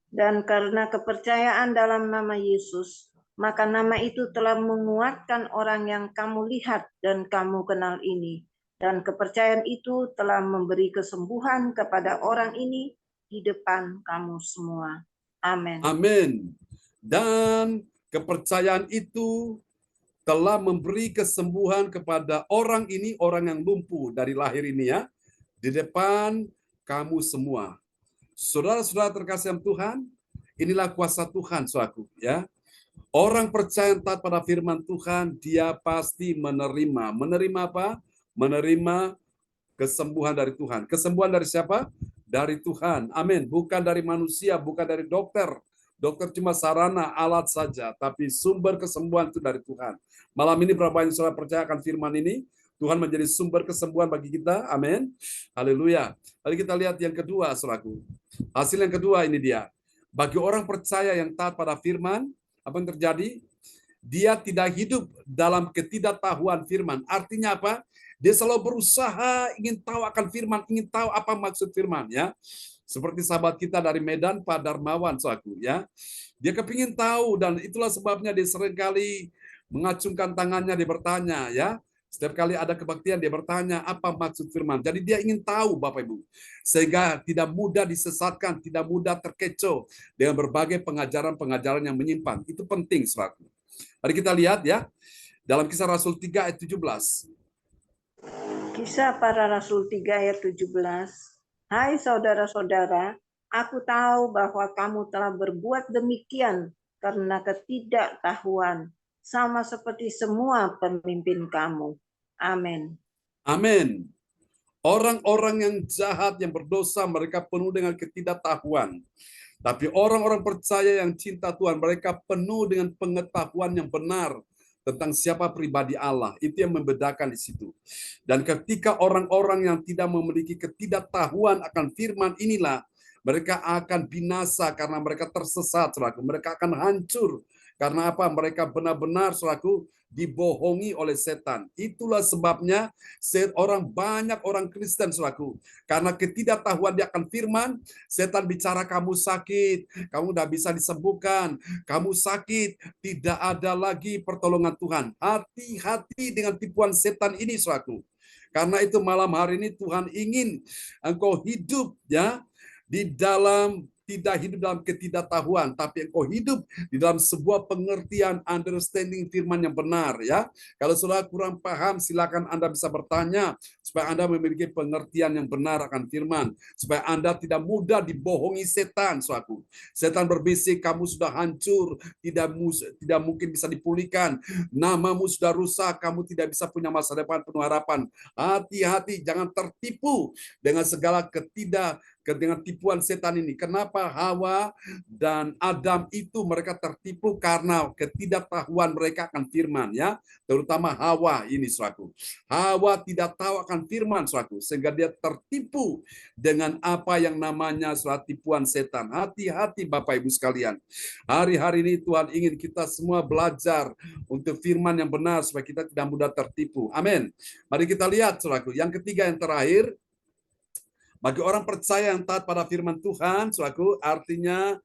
Dan karena kepercayaan dalam nama Yesus, maka nama itu telah menguatkan orang yang kamu lihat dan kamu kenal ini. Dan kepercayaan itu telah memberi kesembuhan kepada orang ini di depan kamu semua. Amin. Amin. Dan kepercayaan itu telah memberi kesembuhan kepada orang ini, orang yang lumpuh dari lahir ini ya, di depan kamu semua. Saudara-saudara terkasih Tuhan, inilah kuasa Tuhan, saudaraku ya. Orang percaya taat pada firman Tuhan, dia pasti menerima. Menerima apa? Menerima kesembuhan dari Tuhan. Kesembuhan dari siapa? Dari Tuhan. Amin. Bukan dari manusia, bukan dari dokter. Dokter cuma sarana, alat saja. Tapi sumber kesembuhan itu dari Tuhan. Malam ini berapa yang saudara percaya akan firman ini? Tuhan menjadi sumber kesembuhan bagi kita. Amin. Haleluya. Lalu kita lihat yang kedua, saudaraku. Hasil yang kedua ini dia. Bagi orang percaya yang taat pada firman, apa yang terjadi? Dia tidak hidup dalam ketidaktahuan firman. Artinya apa? Dia selalu berusaha ingin tahu akan firman, ingin tahu apa maksud firman ya. Seperti sahabat kita dari Medan, Pak Darmawan, saudaraku, ya. Dia kepingin tahu, dan itulah sebabnya dia seringkali mengacungkan tangannya, dia bertanya, ya. Setiap kali ada kebaktian, dia bertanya, apa maksud firman? Jadi dia ingin tahu, Bapak Ibu. Sehingga tidak mudah disesatkan, tidak mudah terkecoh dengan berbagai pengajaran-pengajaran yang menyimpang. Itu penting, saudaraku. Mari kita lihat, ya. Dalam Kisah Rasul 3 ayat 17. Kisah Para Rasul 3 ayat 17. Hai saudara-saudara, aku tahu bahwa kamu telah berbuat demikian karena ketidaktahuan, sama seperti semua pemimpin kamu. Amin. Amin. Orang-orang yang jahat, yang berdosa, mereka penuh dengan ketidaktahuan. Tapi orang-orang percaya yang cinta Tuhan, mereka penuh dengan pengetahuan yang benar tentang siapa pribadi Allah. Itu yang membedakan di situ. Dan ketika orang-orang yang tidak memiliki ketidaktahuan akan firman inilah, mereka akan binasa karena mereka tersesat, saudaraku. Mereka akan hancur. Karena apa? Mereka benar-benar, saudaraku, dibohongi oleh setan. Itulah sebabnya banyak orang Kristen, saudaraku. Karena ketidaktahuan dia akan firman, setan bicara kamu sakit, kamu tidak bisa disembuhkan, kamu sakit, tidak ada lagi pertolongan Tuhan. Hati-hati dengan tipuan setan ini, saudaraku. Karena itu malam hari ini Tuhan ingin engkau hidup, ya, tidak hidup dalam ketidaktahuan, tapi engkau hidup di dalam sebuah pengertian, understanding firman yang benar, ya. Kalau saudara kurang paham, silakan Anda bisa bertanya supaya Anda memiliki pengertian yang benar akan firman, supaya Anda tidak mudah dibohongi setan, saudaraku. Setan berbisik, kamu sudah hancur, tidak mungkin bisa dipulihkan, namamu sudah rusak, kamu tidak bisa punya masa depan penuh harapan. Hati-hati, jangan tertipu dengan segala dengan tipuan setan ini. Kenapa Hawa dan Adam itu mereka tertipu? Karena ketidaktahuan mereka akan firman, ya. Terutama Hawa ini, saudaraku. Hawa tidak tahu akan firman, saudaraku, sehingga dia tertipu dengan apa yang namanya tipuan setan. Hati-hati Bapak Ibu sekalian. Hari-hari ini Tuhan ingin kita semua belajar untuk firman yang benar supaya kita tidak mudah tertipu. Amin. Mari kita lihat, saudaraku. Yang ketiga, yang terakhir, bagi orang percaya yang taat pada firman Tuhan, saudaraku, artinya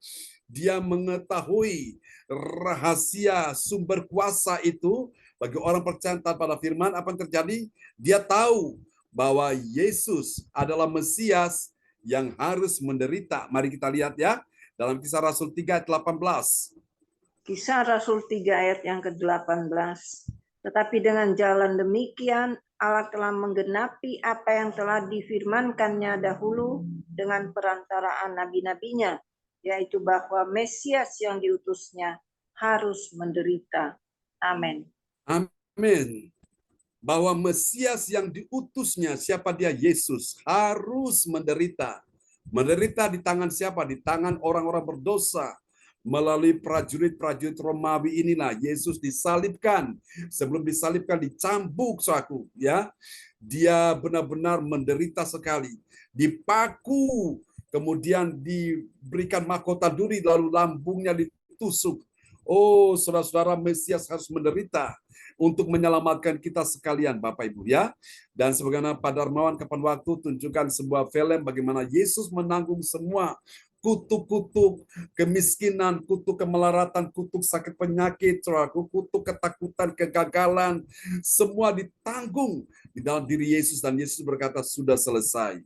dia mengetahui rahasia sumber kuasa itu. Bagi orang percaya yang taat pada firman, apa yang terjadi? Dia tahu bahwa Yesus adalah Mesias yang harus menderita. Mari kita lihat, ya, dalam Kisah Rasul 3 ayat 18. Kisah Rasul 3 ayat yang ke-18. Tetapi dengan jalan demikian, Allah telah menggenapi apa yang telah difirmankannya dahulu dengan perantaraan nabi-nabinya, yaitu bahwa Mesias yang diutusnya harus menderita. Amin. Amin. Bahwa Mesias yang diutusnya, siapa dia? Yesus, harus menderita. Menderita di tangan siapa? Di tangan orang-orang berdosa. Melalui prajurit-prajurit Romawi inilah Yesus disalibkan. Sebelum disalibkan dicambuk, saudaraku, ya. Dia benar-benar menderita sekali. Dipaku, kemudian diberikan mahkota duri, lalu lambungnya ditusuk. Oh, saudara-saudara, Mesias harus menderita untuk menyelamatkan kita sekalian, Bapak Ibu, ya. Dan sebagaimana Pak Darmawan kapan waktu tunjukkan sebuah film bagaimana Yesus menanggung semua kutuk-kutuk kemiskinan, kutuk kemelaratan, kutuk sakit penyakit, kutuk ketakutan, kegagalan, semua ditanggung di dalam diri Yesus, dan Yesus berkata sudah selesai.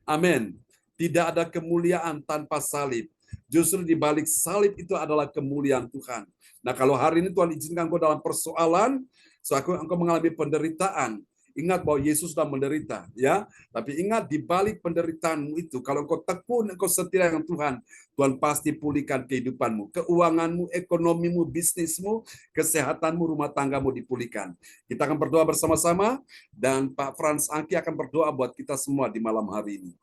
Amin. Tidak ada kemuliaan tanpa salib. Justru di balik salib itu adalah kemuliaan Tuhan. Nah, kalau hari ini Tuhan izinkan engkau dalam persoalan, engkau mengalami penderitaan, ingat bahwa Yesus sudah menderita, ya. Tapi ingat di balik penderitaanmu itu, kalau engkau tekun, engkau setia dengan Tuhan, Tuhan pasti pulihkan kehidupanmu, keuanganmu, ekonomimu, bisnismu, kesehatanmu, rumah tanggamu dipulihkan. Kita akan berdoa bersama-sama, dan Pak Frans Angki akan berdoa buat kita semua di malam hari ini.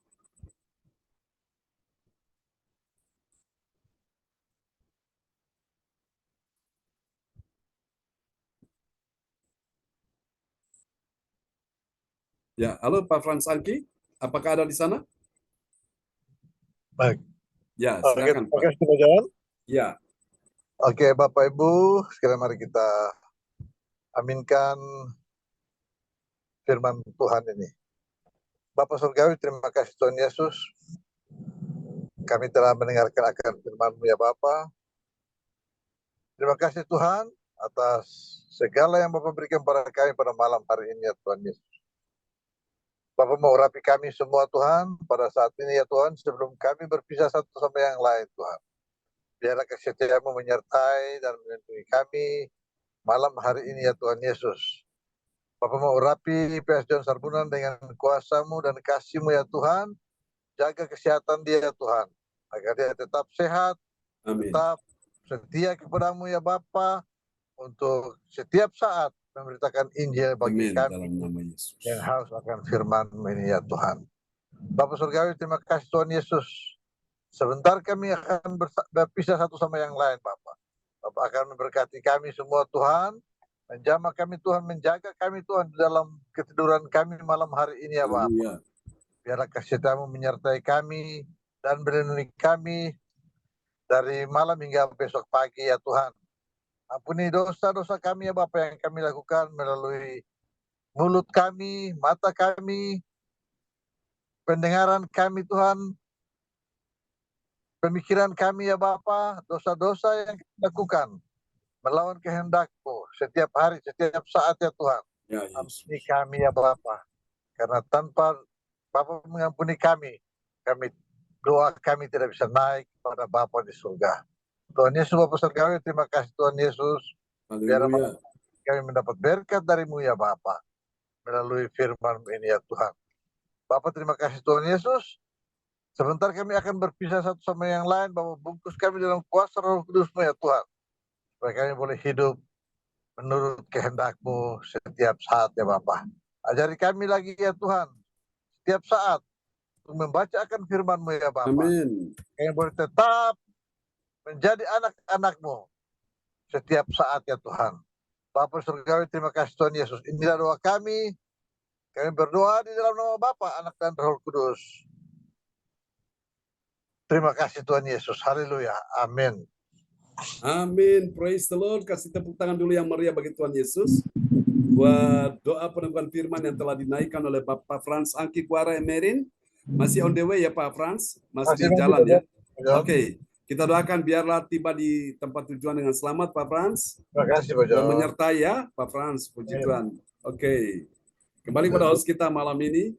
Ya, halo Pak Frans Angki, apakah ada di sana? Baik. Ya, Oke, silakan Pak. sudah jalan? Ya. Oke, Bapak Ibu, sekalian mari kita aminkan firman Tuhan ini. Bapak Surgawi, terima kasih Tuhan Yesus. Kami telah mendengarkan akan firman-Mu ya Bapa. Terima kasih Tuhan atas segala yang Bapak berikan pada kami pada malam hari ini ya Tuhan Yesus. Bapak mau urapi kami semua Tuhan pada saat ini ya Tuhan, sebelum kami berpisah satu sama yang lain Tuhan. Biarlah kesetiaan-Mu menyertai dan melindungi kami malam hari ini ya Tuhan Yesus. Bapak mau urapi PS John Sarbunan dengan kuasa-Mu dan kasih-Mu ya Tuhan. Jaga kesehatan dia ya Tuhan, agar dia tetap sehat, Amin. tetap setia kepada-Mu ya Bapa, untuk setiap saat memberitakan Injil bagi Amin. kami Dalam nama Yesus. yang haus akan firman-Mu ini ya Tuhan. Bapak Surgawi, terima kasih Tuhan Yesus. Sebentar kami akan berpisah satu sama yang lain Bapak. Bapak akan memberkati kami semua Tuhan, menjamah kami Tuhan, menjaga kami Tuhan di dalam ketiduran kami malam hari ini ya Bapak. Haleluya. Biarlah kasih-Mu menyertai kami dan melindungi kami dari malam hingga besok pagi ya Tuhan. Ampuni dosa-dosa kami ya Bapa yang kami lakukan melalui mulut kami, mata kami, pendengaran kami Tuhan, pemikiran kami ya Bapa, dosa-dosa yang kami lakukan melawan kehendak-Mu setiap hari, setiap saat ya Tuhan. Ya, Yesus. Ampuni kami ya Bapa, karena tanpa Bapa mengampuni kami, doa kami tidak bisa naik kepada Bapa di surga. Tuhan Yesus Bapa Surgawi, terima kasih Tuhan Yesus. Biar Haleluya. kami mendapat berkat dari-Mu ya Bapa, melalui firman ini ya Tuhan. Bapa terima kasih Tuhan Yesus. Sebentar kami akan berpisah satu sama yang lain, Bapa bungkus kami dalam kuasa Roh Kudus-Mu ya Tuhan. Supaya kami boleh hidup menurut kehendak-Mu setiap saat ya Bapa. Ajari kami lagi ya Tuhan, setiap saat untuk membaca akan firman-Mu ya Bapa. Amin. Kami boleh tetap menjadi anak-anak-Mu setiap saat ya Tuhan. Bapa Surgawi, terima kasih Tuhan Yesus. Inilah doa kami. Kami berdoa di dalam nama Bapa, Anak dan Roh Kudus. Terima kasih Tuhan Yesus. Haleluya. Amin. Amin. Praise the Lord. Kasih tepuk tangan dulu yang meriah bagi Tuhan Yesus. Buat doa peneguhan firman yang telah dinaikkan oleh Bapak Frans Angki Kuara Emerin. Masih on the way ya Pak Frans? Masih di jalan ya? Oke. Kita doakan biarlah tiba di tempat tujuan dengan selamat Pak Frans. Terima kasih Pak Dan John. menyertai ya Pak Frans. Puji Amin. Tuhan. Oke. Kembali pada host kita malam ini.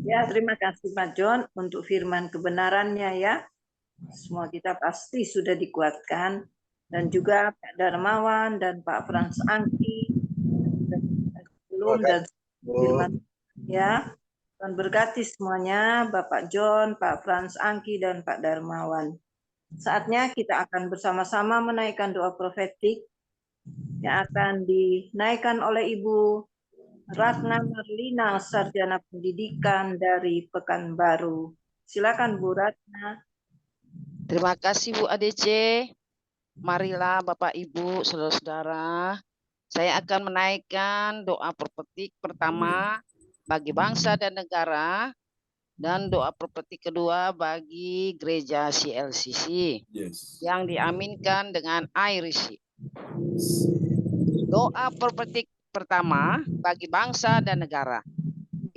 Ya, terima kasih Pak John untuk firman kebenarannya ya. Semua kita pasti sudah dikuatkan. Dan juga Pak Darmawan dan Pak Frans Angki. Belum dan firman ya. Tuhan berkati semuanya, Bapak John, Pak Frans Angki, dan Pak Darmawan. Saatnya kita akan bersama-sama menaikkan doa profetik yang akan dinaikkan oleh Ibu Ratna Marlina, Sarjana Pendidikan dari Pekanbaru. Silakan Bu Ratna. Terima kasih Bu ADC. Marilah Bapak Ibu, saudara-saudara. Saya akan menaikkan doa profetik pertama bagi bangsa dan negara, dan doa profetik kedua bagi gereja CLCC Yes. yang diaminkan dengan air isi. Doa profetik pertama bagi bangsa dan negara.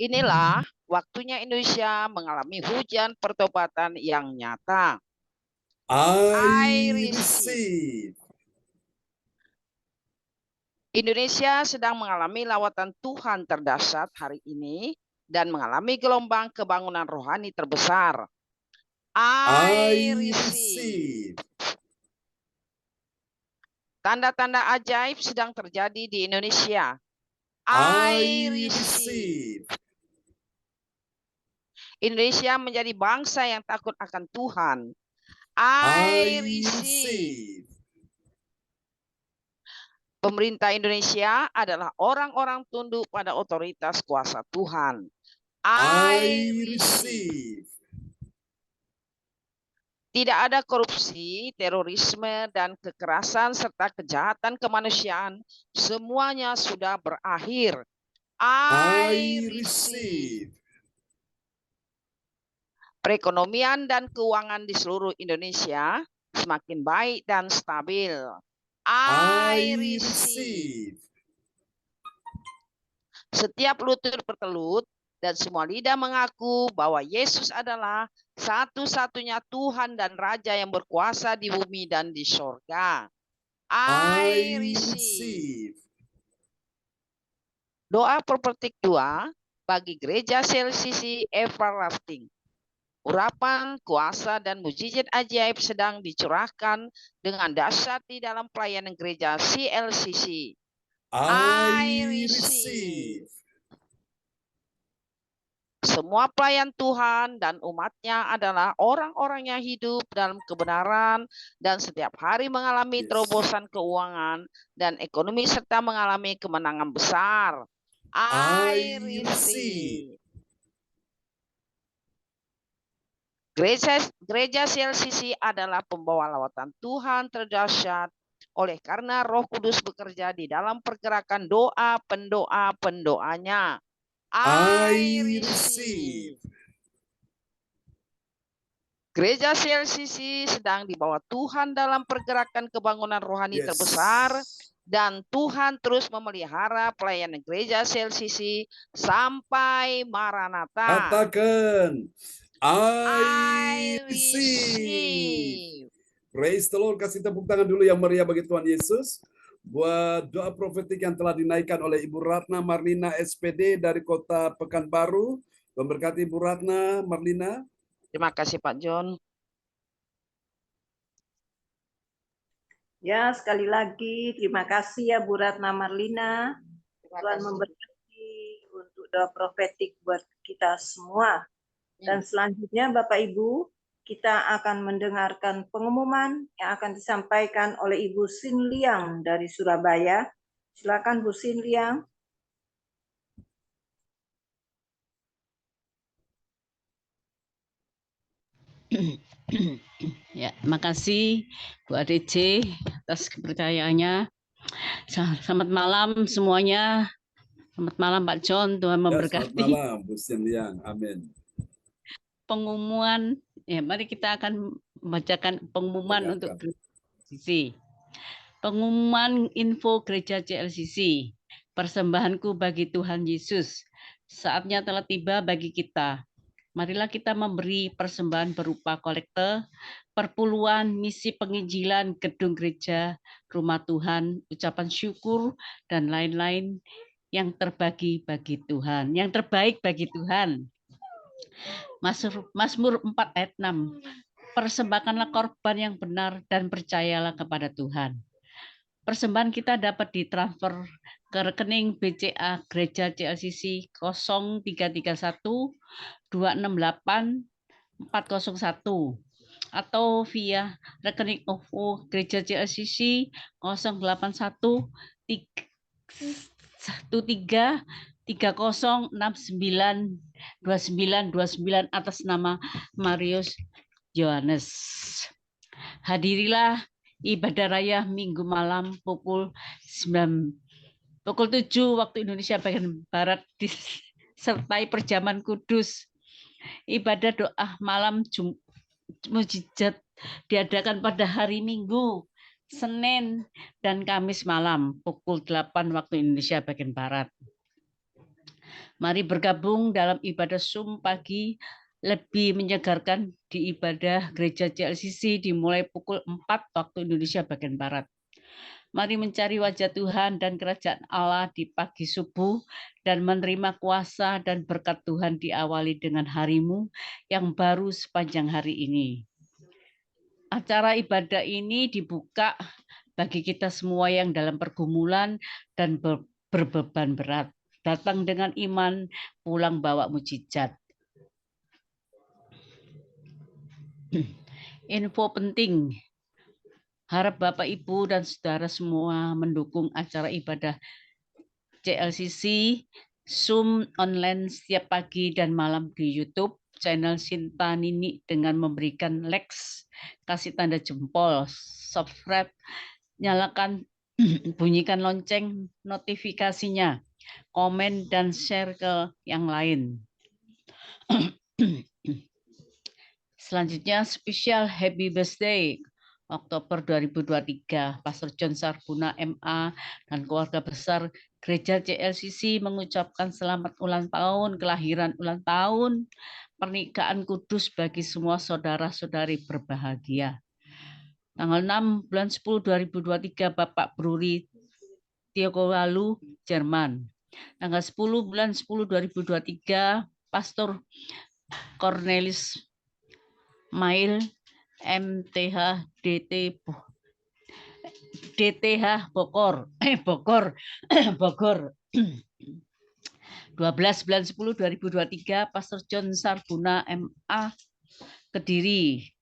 Inilah waktunya Indonesia mengalami hujan pertobatan yang nyata. I receive. receive. Indonesia sedang mengalami lawatan Tuhan terdahsyat hari ini dan mengalami gelombang kebangunan rohani terbesar. I receive. Tanda-tanda ajaib sedang terjadi di Indonesia. I receive. Indonesia menjadi bangsa yang takut akan Tuhan. I receive. Pemerintah Indonesia adalah orang-orang tunduk pada otoritas kuasa Tuhan. I receive. Tidak ada korupsi, terorisme, dan kekerasan serta kejahatan kemanusiaan. Semuanya sudah berakhir. I receive. Perekonomian dan keuangan di seluruh Indonesia semakin baik dan stabil. I receive. Setiap lutut bertelut dan semua lidah mengaku bahwa Yesus adalah satu-satunya Tuhan dan Raja yang berkuasa di bumi dan di sorga. I I receive. receive. Doa perpetik 2 bagi gereja CLCC Everlasting. Urapan, kuasa, dan mujizat ajaib sedang dicurahkan dengan dahsyat di dalam pelayanan gereja CLCC. I receive. receive. Semua pelayan Tuhan dan umatnya adalah orang-orang yang hidup dalam kebenaran dan setiap hari mengalami Yes. terobosan keuangan dan ekonomi serta mengalami kemenangan besar. I I receive. receive. Gereja CLCC adalah pembawa lawatan Tuhan terdahsyat oleh karena Roh Kudus bekerja di dalam pergerakan doa pendoa-pendoanya. I receive. Gereja CLCC sedang dibawa Tuhan dalam pergerakan kebangunan rohani Yes. terbesar dan Tuhan terus memelihara pelayanan gereja CLCC sampai Maranatha. Katakan, I I receive. receive. Praise the Lord. Kasih tepuk tangan dulu yang meriah bagi Tuhan Yesus. Buat doa profetik yang telah dinaikkan oleh Ibu Ratna Marlina SPD dari Kota Pekanbaru. Memberkati Ibu Ratna Marlina. Terima kasih Pak John. Ya, sekali lagi terima kasih ya Bu Ratna Marlina. Terima Tuhan kasih. memberkati untuk doa profetik buat kita semua. Dan selanjutnya Bapak Ibu, kita akan mendengarkan pengumuman yang akan disampaikan oleh Ibu Sin Liang dari Surabaya. Silakan Bu Sin Liang. Ya, makasih Bu ADC atas kepercayaannya. Selamat malam semuanya. Selamat malam Pak John, Tuhan Ya, selamat memberkati. malam Bu Sin Liang. Amin. Pengumuman, ya mari kita akan membacakan pengumuman untuk CLCC. Pengumuman info gereja CLCC. Persembahanku bagi Tuhan Yesus. Saatnya telah tiba bagi kita. Marilah kita memberi persembahan berupa kolekte, perpuluhan, misi penginjilan, gedung gereja, rumah Tuhan, ucapan syukur, dan lain-lain yang terbagi bagi Tuhan, yang terbaik bagi Tuhan. Mazmur 4 ayat 6. Persembahkanlah korban yang benar dan percayalah kepada Tuhan. Persembahan kita dapat ditransfer ke rekening BCA Gereja CLCC 0331 268 401 atau via rekening OVO Gereja CLCC 081 13 30692929 atas nama Marius Johannes. Hadirilah ibadah raya Minggu malam pukul 7 waktu Indonesia bagian barat disertai perjamuan kudus. Ibadah doa malam mujizat diadakan pada hari Minggu, Senin, dan Kamis malam pukul 8 waktu Indonesia bagian barat. Mari bergabung dalam ibadah Zoom pagi lebih menyegarkan di ibadah gereja CLCC dimulai pukul 4 waktu Indonesia bagian barat. Mari mencari wajah Tuhan dan kerajaan Allah di pagi subuh dan menerima kuasa dan berkat Tuhan diawali dengan harimu yang baru sepanjang hari ini. Acara ibadah ini dibuka bagi kita semua yang dalam pergumulan dan berbeban berat. Datang dengan iman, pulang bawa mujizat. Info penting. Harap Bapak, Ibu, dan Saudara semua mendukung acara ibadah CLCC Zoom online setiap pagi dan malam di YouTube channel Sinta Nini dengan memberikan likes, kasih tanda jempol, subscribe, nyalakan, bunyikan lonceng notifikasinya, komen, dan share ke yang lain. Selanjutnya spesial Happy Birthday Oktober 2023, Pastor John Sarbuna MA dan keluarga besar Gereja CLCC mengucapkan selamat ulang tahun, kelahiran ulang tahun pernikahan kudus bagi semua saudara-saudari berbahagia. Tanggal 6 bulan 10 2023 Bapak Bruri Tiokowalu, Jerman. Tanggal 10 bulan 10 2023 Pastor Cornelis Mail MTH DTH Bogor Bogor 12 bulan 10 2023 Pastor John Sarbuna MA Kediri.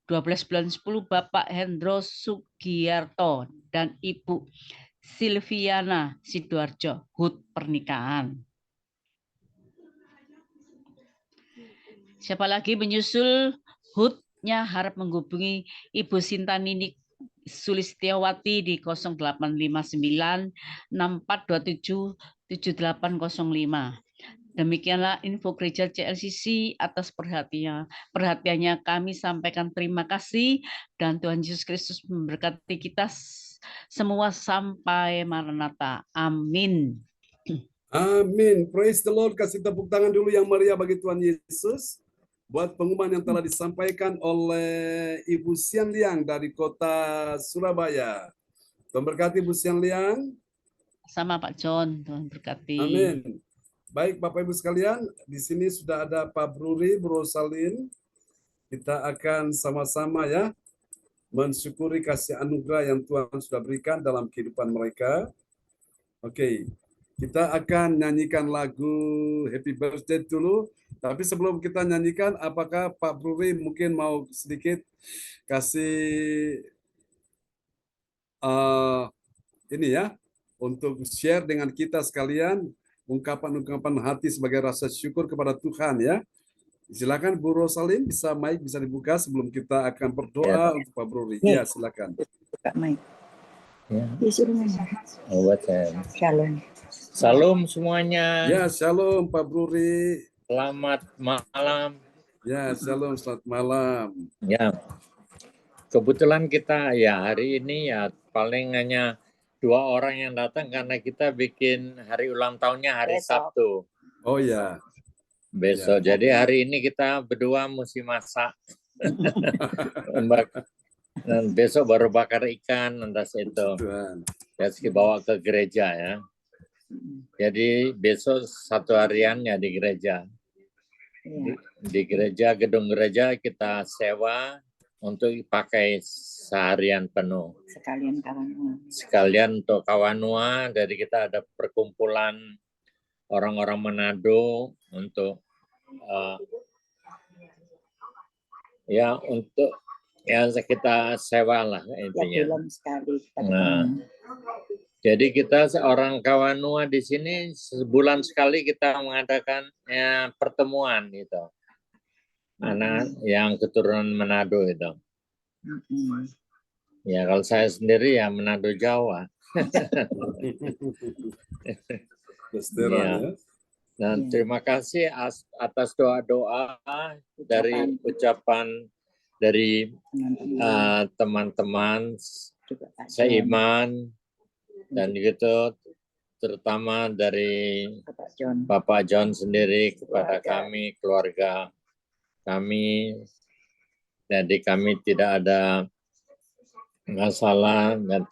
12 bulan 10 Bapak Hendro Sugiyarto dan Ibu Silviana Sidoarjo, HUT pernikahan. Siapa lagi menyusul HUT-nya harap menghubungi Ibu Sinta Ninik Sulistiawati di 0859 6427 7805. Demikianlah info gereja CLCC. Atas perhatiannya kami sampaikan terima kasih dan Tuhan Yesus Kristus memberkati kita semua sampai Maranatha. Amin. Amin. Praise the Lord. Kasih tepuk tangan dulu yang meriah bagi Tuhan Yesus. Buat pengumuman yang telah disampaikan oleh Ibu Sian Liang dari kota Surabaya. Tuhan berkati Ibu Sian Liang. Sama Pak John, Tuhan berkati. Amin. Baik Bapak Ibu sekalian, di sini sudah ada Pak Bruri, Bu Rosalin. Kita akan sama-sama ya mensyukuri kasih anugerah yang Tuhan sudah berikan dalam kehidupan mereka. Oke, kita akan nyanyikan lagu Happy Birthday dulu. Tapi sebelum kita nyanyikan, apakah Pak Bruri mungkin mau sedikit kasih ini ya, untuk share dengan kita sekalian ungkapan-ungkapan hati sebagai rasa syukur kepada Tuhan ya. Silakan Bu Rosalin, mic bisa dibuka sebelum kita akan berdoa untuk Pak Bruri. Ya, silakan. Buka mic. Ya. Shalom. Shalom semuanya. Ya, shalom Pak Bruri. Selamat malam. Ya, shalom, selamat malam. Ya. Kebetulan kita ya hari ini ya paling hanya 2 orang yang datang karena kita bikin hari ulang tahunnya hari Sabtu. Oh ya. Besok. Ya. Jadi hari ini kita berdua mesti masak. Dan besok baru bakar ikan nanti itu. Ya, bawa ke gereja ya. Jadi besok 1 hariannya di gereja. Di gereja, gedung gereja kita sewa untuk pakai seharian penuh. Sekalian untuk Kawanua, jadi kita ada perkumpulan orang-orang Manado untuk untuk kita sewa lah intinya. Nah, jadi kita seorang Kawanua di sini sebulan sekali kita mengadakan pertemuan gitu. Anak yang keturunan Manado itu. Ya kalau saya sendiri ya Manado Jawa. Ya. Dan terima kasih atas doa-doa dari ucapan dari teman-teman seiman dan gitu, terutama dari Bapak John sendiri kepada kami, keluarga kami. Jadi kami tidak ada masalah dan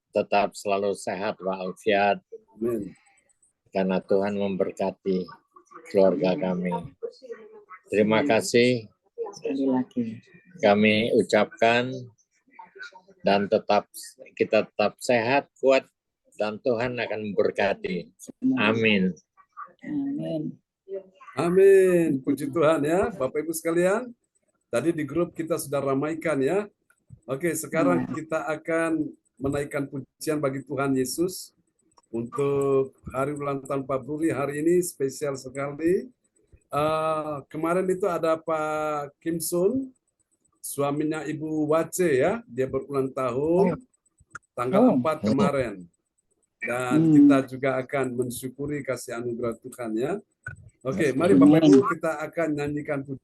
tetap selalu sehat walafiat. Karena Tuhan memberkati keluarga kami. Terima kasih kami ucapkan dan kita tetap sehat, kuat, dan Tuhan akan memberkati. Amin. Amin. Amin. Puji Tuhan ya, Bapak Ibu sekalian. Tadi di grup kita sudah ramaikan ya. Oke, sekarang kita akan menaikkan pujian bagi Tuhan Yesus. Untuk hari ulang tahun Pak Bruri hari ini spesial sekali. Kemarin itu ada Pak Kim Sun, suaminya Ibu Wace ya, dia berulang tahun tanggal 4 kemarin. Dan kita juga akan mensyukuri kasih anugerah Tuhan ya. Oke, mari Bapak Ibu kita akan nyanyikan pujian.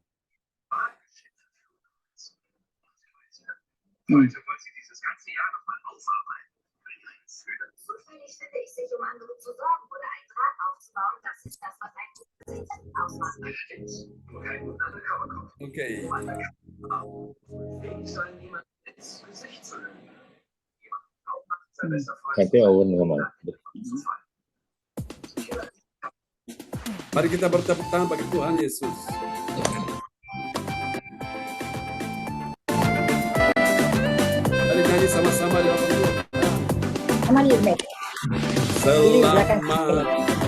Ich finde, ich sich um andere zu sorgen oder ein Rad aufzubauen, das ist das, was ein Gutes ist. Oke. Tapi Owen ngomong. Mari kita bertepuk tangan bagi Tuhan Yesus. Mari nyanyi sama-sama di dalam Tuhan. Selamat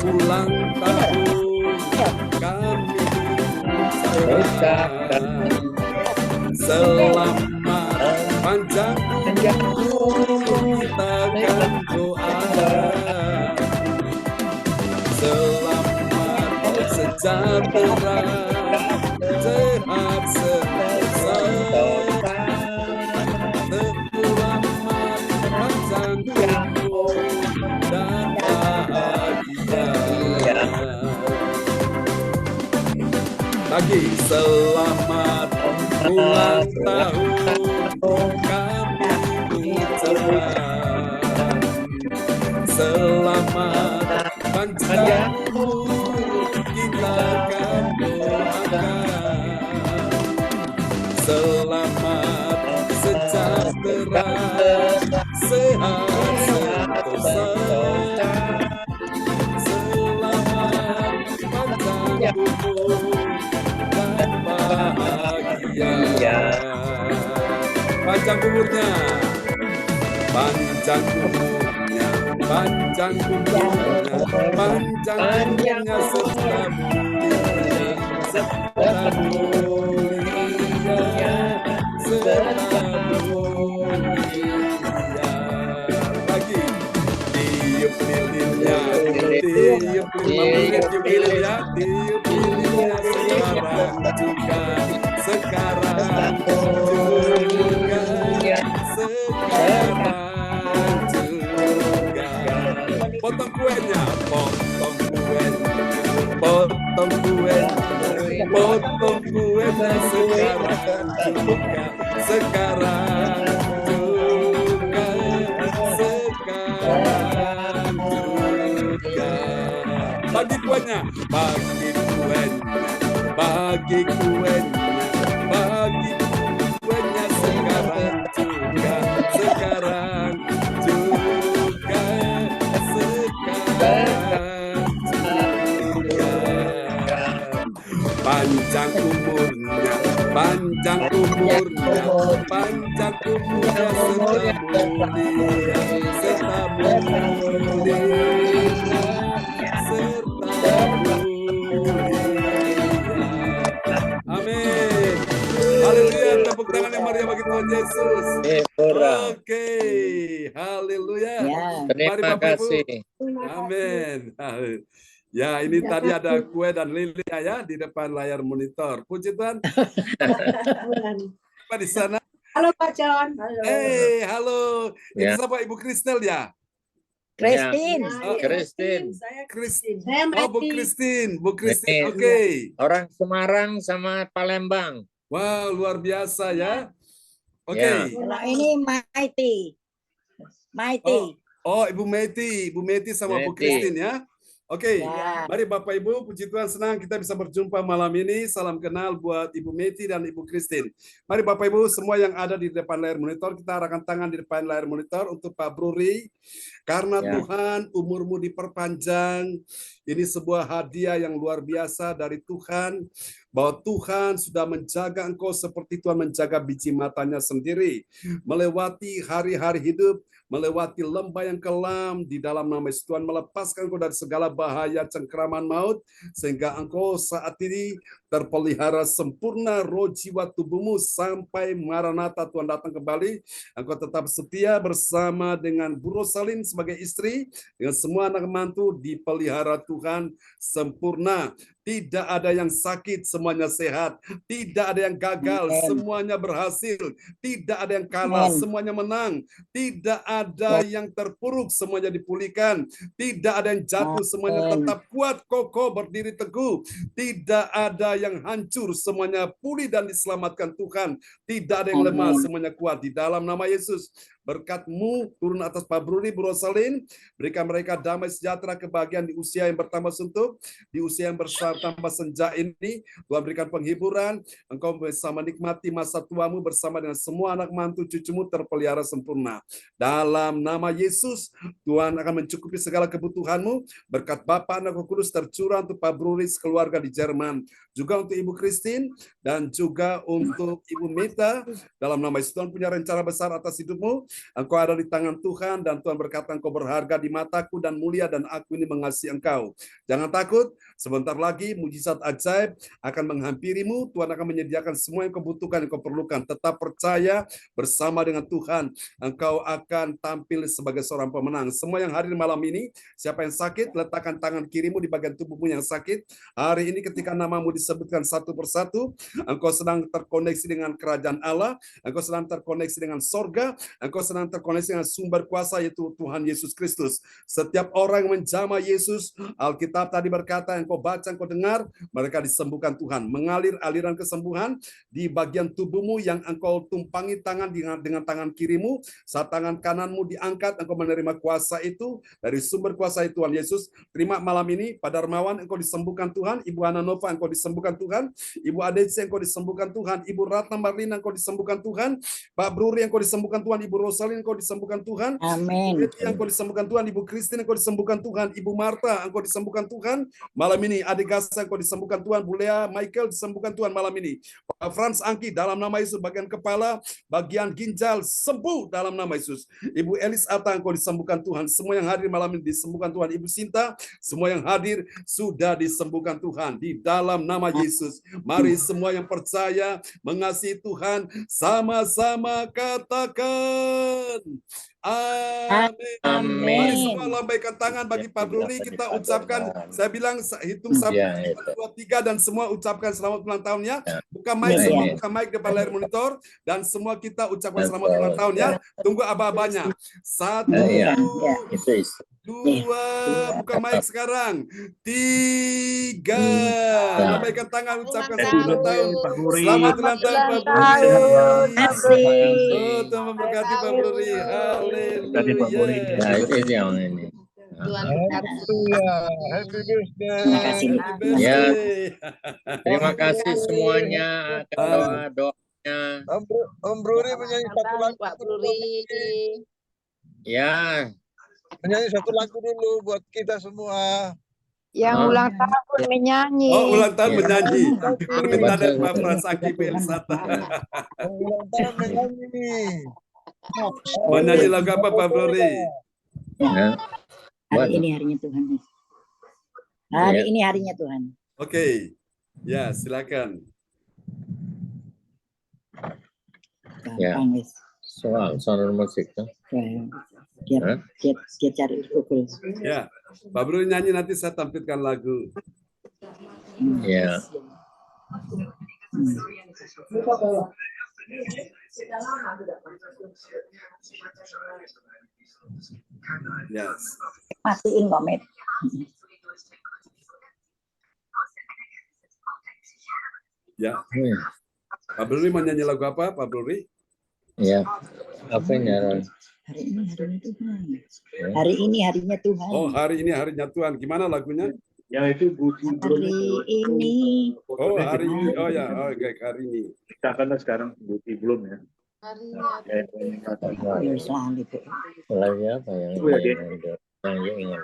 ulang tahun kami ucapkan. Selamat panjang umur kita akan doa. Selamat sejahtera, sehat sentosa. Selamat panjang umur dan bahagia. Lagi selamat ulang tahun kami ucapkan. Selamat panjang umur kita akan doakan. Selamat sejahtera, sehat sentosa. Selamat panjang umur dan bahagia. Panjang umurnya, panjang umurnya, panjang umurnya, panjang umurnya serta mulia, serta mulia, serta mulia. Lagi tiup lilinnya, tiup lilin, tiup lilin ya, tiup lilinnya sekarang juga, sekarang juga, sekarang juga. Potong kuenya, potong kuenya, potong kuenya, potong kuenya sekarang juga, sekarang juga, sekarang juga. Bagi kuenya, bagi kuenya, bagi kuenya, bagi kuenya sekarang juga, sekarang juga, sekarang juga. Panjang umurnya, panjang umurnya, panjang umurnya serta mulia, serta mulia, serta mulia. Amin. Haleluya, tepuk tangan yang meriah bagi Tuhan Yesus. Oke, haleluya. Mari Terima Bapak Ibu. kasih. Amin. Ya, ini tadi ada kue dan lili ya di depan layar monitor. Puji Tuhan. Apa di sana? Halo Pak John. Halo. Halo. Itu Ya. siapa Ibu Kristel ya? Christine. Oh, Christine. Christine. Saya Oh, Bu Mati. Christine. Bu Christine. Ini Oke. Orang Semarang sama Palembang. Wow, luar biasa ya. Oke. Ya. Kalau ini Mighty. Mighty. Oh, Ibu Meti. Ibu Meti sama Bu Meti. Christine ya. Oke, Ya. mari Bapak Ibu, puji Tuhan senang kita bisa berjumpa malam ini. Salam kenal buat Ibu Meti dan Ibu Christine. Mari Bapak Ibu, semua yang ada di depan layar monitor, kita arahkan tangan di depan layar monitor untuk Pak Bruri. Karena Ya. Tuhan umurmu diperpanjang, ini sebuah hadiah yang luar biasa dari Tuhan. Bahwa Tuhan sudah menjaga engkau seperti Tuhan menjaga biji matanya sendiri. Melewati hari-hari hidup, melewati lembah yang kelam, di dalam nama Yesus Tuhan melepaskan engkau dari segala bahaya cengkeraman maut, sehingga engkau saat ini terpelihara sempurna roh jiwa tubuhmu sampai Maranatha Tuhan datang kembali. Engkau tetap setia bersama dengan Bu Rosalin sebagai istri, dengan semua anak mantu dipelihara Tuhan sempurna. Tidak ada yang sakit, semuanya sehat. Tidak ada yang gagal, semuanya berhasil. Tidak ada yang kalah, semuanya menang. Tidak ada yang terpuruk, semuanya dipulihkan. Tidak ada yang jatuh, semuanya tetap kuat, kokoh, berdiri teguh. Tidak ada yang hancur, semuanya pulih dan diselamatkan Tuhan. Tidak ada yang lemah, semuanya kuat. Di dalam nama Yesus, berkat-Mu turun atas Pak Bruri, Bu Rosalin, berikan mereka damai sejahtera, kebahagiaan di usia yang bertambah suntuk, di usia yang bertambah senja ini. Tuhan berikan penghiburan, Engkau bisa menikmati masa tuamu bersama dengan semua anak mantu cucumu terpelihara sempurna. Dalam nama Yesus, Tuhan akan mencukupi segala kebutuhanmu, berkat Bapa, Anak, Roh Kudus tercurah untuk Pak Bruri keluarga di Jerman, juga untuk Ibu Christine, dan juga untuk Ibu Meta. Dalam nama Yesus, Tuhan punya rencana besar atas hidupmu. Engkau ada di tangan Tuhan, dan Tuhan berkata engkau berharga di mataku dan mulia, dan aku ini mengasihi engkau. Jangan takut, sebentar lagi mujizat ajaib akan menghampirimu. Tuhan akan menyediakan semua yang kau butuhkan, yang kau perlukan. Tetap percaya bersama dengan Tuhan, engkau akan tampil sebagai seorang pemenang. Semua yang hadir malam ini, siapa yang sakit, letakkan tangan kirimu di bagian tubuhmu yang sakit. Hari ini ketika namamu disebutkan satu persatu, engkau sedang terkoneksi dengan kerajaan Allah, engkau sedang terkoneksi dengan sorga, engkau sedang terkoneksi dengan sumber kuasa, yaitu Tuhan Yesus Kristus. Setiap orang yang menjamah Yesus, Alkitab tadi berkata, yang kau baca, yang kau dengar, mereka disembuhkan Tuhan. Mengalir aliran kesembuhan di bagian tubuhmu yang engkau tumpangi tangan dengan tangan kirimu, saat tangan kananmu diangkat, engkau menerima kuasa itu dari sumber kuasa itu Tuhan Yesus. Terima malam ini, Pak Darmawan, engkau disembuhkan Tuhan. Ibu Ana Nova, engkau disembuhkan Tuhan. Ibu Adesi, engkau disembuhkan Tuhan. Ibu Ratna Marlina, engkau disembuhkan Tuhan. Pak Bruri, engkau disembuhkan Tuhan. Ibu Rosalin, engkau disembuhkan Tuhan. Amin. Ibu Eti, engkau disembuhkan Tuhan. Ibu Christine, engkau disembuhkan Tuhan. Ibu Marta, engkau disembuhkan Tuhan. Malam ini, Adik Gasa, engkau disembuhkan Tuhan. Bu Lea Michael disembuhkan Tuhan malam ini. Pak Frans Angki, dalam nama Yesus, bagian kepala, bagian ginjal, sembuh dalam nama Yesus. Ibu Elis Ata, engkau disembuhkan Tuhan. Semua yang hadir malam ini disembuhkan Tuhan. Ibu Sinta, semua yang hadir sudah disembuhkan Tuhan di dalam nama Yesus. Mari semua yang percaya mengasihi Tuhan sama-sama katakan amin. Mari semua lambaikan tangan bagi Pak Bruri, kita ucapkan, saya bilang hitung sampai 1, 2, 3 dan semua ucapkan selamat ulang tahunnya. Buka mic semua, buka mic depan layar monitor dan semua kita ucapkan selamat ulang tahun ya. Tunggu aba-abanya. 1, 2, buka mic sekarang. 3, lambaikan tangan, ucapkan selamat tahun. Selamat ulang tahun Pak Bruri. Oh, Tuhan memberkati Pak Bruri. Haleluya. Nah, itu yang ini. Happy birthday. Ya, terima kasih semuanya akan doa-doanya. Om Bruri menyanyi satu lagu. Pak Bruri. Ya, Menyanyi satu lagu dulu buat kita semua. Yang ulang tahun menyanyi. Oh, ulang tahun menyanyi. Permintaan dari Pak Frans Angki Belisata. Ulang tahun menyanyi. Menyanyi lagu apa Pak Bruri? ya. Hari ini harinya Tuhan. Hari ini harinya Tuhan. Oke. Ya, silakan. Ya. Gampang wis. Soal musik tuh. Dia cari Google. Ya, Pak Bruri nyanyi, nanti saya tampilkan lagu. Ya. Yes. Matiin komet. Ya. Pak Bruri mau nyanyi lagu apa, Pak Bruri? Ya. Apa ini? Hari ini harinya Tuhan. Hari ini harinya Tuhan. Oh, hari ini harinya Tuhan. Gimana lagunya? Yang itu Budi belum Hari itu. ini. Oh, hari ini. Oh ya, oh, hari ini. Kita kan sekarang Budi belum ya. Ya selalu itu. Lagi apa yang ingat?